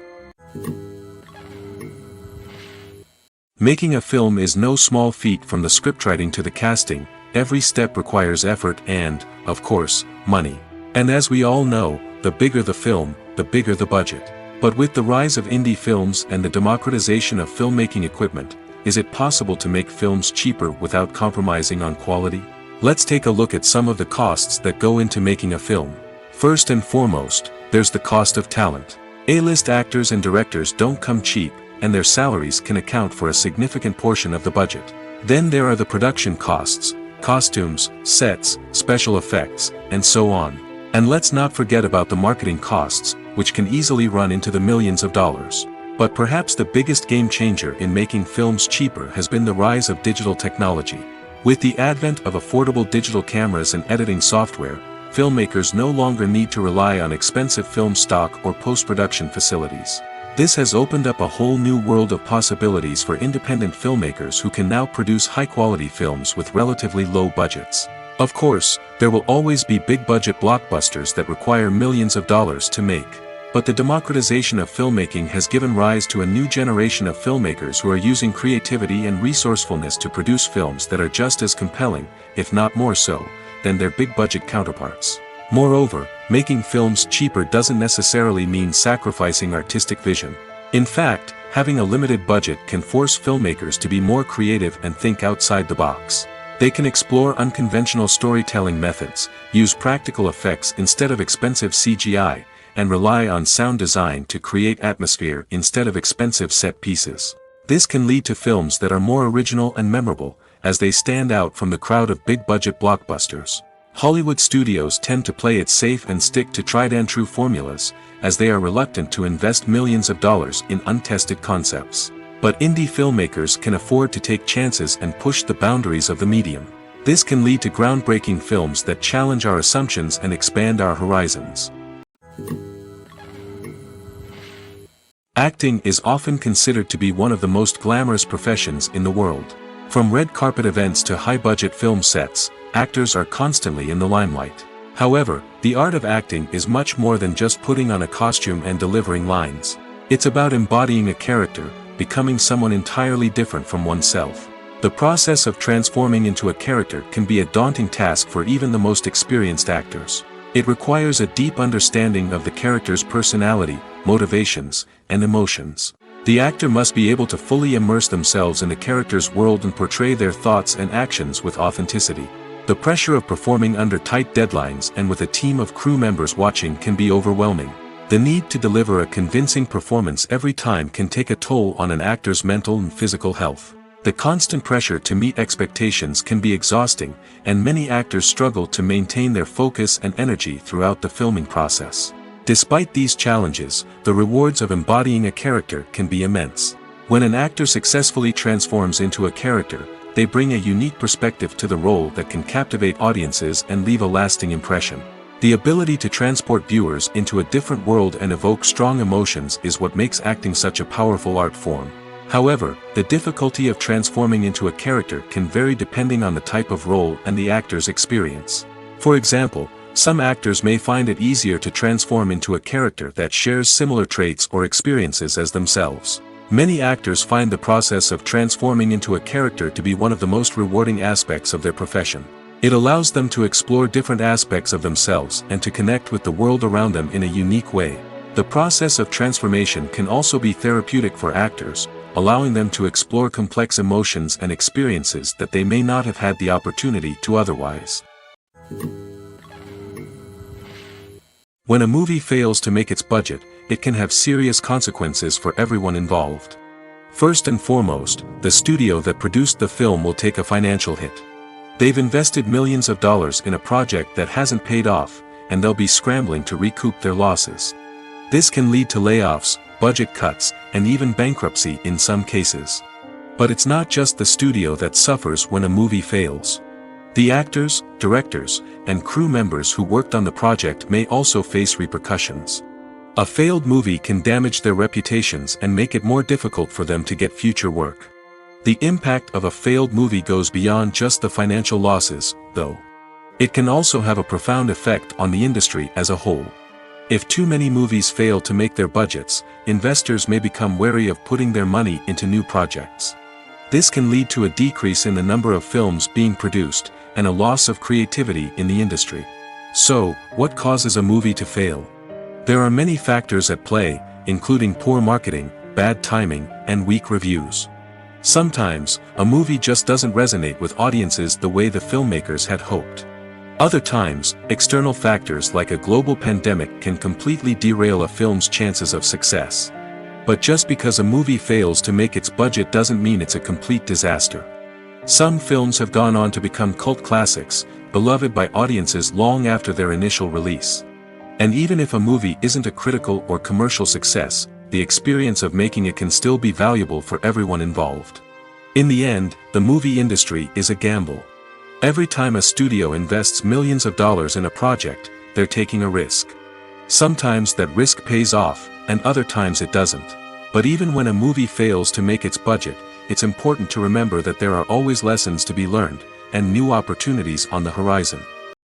Making a film is no small feat. From the scriptwriting to the casting, every step requires effort and, of course, money. And as we all know, the bigger the film, the bigger the budget. But with the rise of indie films and the democratization of filmmaking equipment, is it possible to make films cheaper without compromising on quality? Let's take a look at some of the costs that go into making a film. First and foremost, there's the cost of talent. A-list actors and directors don't come cheap, and their salaries can account for a significant portion of the budget. Then there are the production costs, costumes, sets, special effects, and so on. And let's not forget about the marketing costs, which can easily run into the millions of dollars. But perhaps the biggest game changer in making films cheaper has been the rise of digital technology. With the advent of affordable digital cameras and editing software, filmmakers no longer need to rely on expensive film stock or post-production facilities. This has opened up a whole new world of possibilities for independent filmmakers who can now produce high-quality films with relatively low budgets. Of course, there will always be big-budget blockbusters that require millions of dollars to make. But the democratization of filmmaking has given rise to a new generation of filmmakers who are using creativity and resourcefulness to produce films that are just as compelling, if not more so, than their big-budget counterparts. Moreover, making films cheaper doesn't necessarily mean sacrificing artistic vision. In fact, having a limited budget can force filmmakers to be more creative and think outside the box. They can explore unconventional storytelling methods, use practical effects instead of expensive CGI, and rely on sound design to create atmosphere instead of expensive set pieces. This can lead to films that are more original and memorable, as they stand out from the crowd of big-budget blockbusters. Hollywood studios tend to play it safe and stick to tried-and-true formulas, as they are reluctant to invest millions of dollars in untested concepts. But indie filmmakers can afford to take chances and push the boundaries of the medium. This can lead to groundbreaking films that challenge our assumptions and expand our horizons. Acting is often considered to be one of the most glamorous professions in the world. From red carpet events to high-budget film sets, actors are constantly in the limelight. However, the art of acting is much more than just putting on a costume and delivering lines. It's about embodying a character, becoming someone entirely different from oneself. The process of transforming into a character can be a daunting task for even the most experienced actors. It requires a deep understanding of the character's personality, motivations, and emotions. The actor must be able to fully immerse themselves in the character's world and portray their thoughts and actions with authenticity. The pressure of performing under tight deadlines and with a team of crew members watching can be overwhelming. The need to deliver a convincing performance every time can take a toll on an actor's mental and physical health. The constant pressure to meet expectations can be exhausting, and many actors struggle to maintain their focus and energy throughout the filming process. Despite these challenges, the rewards of embodying a character can be immense. When an actor successfully transforms into a character, they bring a unique perspective to the role that can captivate audiences and leave a lasting impression. The ability to transport viewers into a different world and evoke strong emotions is what makes acting such a powerful art form. However, the difficulty of transforming into a character can vary depending on the type of role and the actor's experience. For example, some actors may find it easier to transform into a character that shares similar traits or experiences as themselves. Many actors find the process of transforming into a character to be one of the most rewarding aspects of their profession. It allows them to explore different aspects of themselves and to connect with the world around them in a unique way. The process of transformation can also be therapeutic for actors, allowing them to explore complex emotions and experiences that they may not have had the opportunity to otherwise. When a movie fails to make its budget, it can have serious consequences for everyone involved. First and foremost, the studio that produced the film will take a financial hit. They've invested millions of dollars in a project that hasn't paid off, and they'll be scrambling to recoup their losses. This can lead to layoffs, budget cuts, and even bankruptcy in some cases. But it's not just the studio that suffers when a movie fails. The actors, directors, and crew members who worked on the project may also face repercussions. A failed movie can damage their reputations and make it more difficult for them to get future work. The impact of a failed movie goes beyond just the financial losses, though. It can also have a profound effect on the industry as a whole. If too many movies fail to make their budgets, investors may become wary of putting their money into new projects. This can lead to a decrease in the number of films being produced, and a loss of creativity in the industry. So, what causes a movie to fail? There are many factors at play, including poor marketing, bad timing, and weak reviews. Sometimes, a movie just doesn't resonate with audiences the way the filmmakers had hoped. Other times, external factors like a global pandemic can completely derail a film's chances of success. But just because a movie fails to make its budget doesn't mean it's a complete disaster. Some films have gone on to become cult classics, beloved by audiences long after their initial release. And even if a movie isn't a critical or commercial success, the experience of making it can still be valuable for everyone involved. In the end, the movie industry is a gamble. Every time a studio invests millions of dollars in a project, they're taking a risk. Sometimes that risk pays off, and other times it doesn't. But even when a movie fails to make its budget, it's important to remember that there are always lessons to be learned, and new opportunities on the horizon.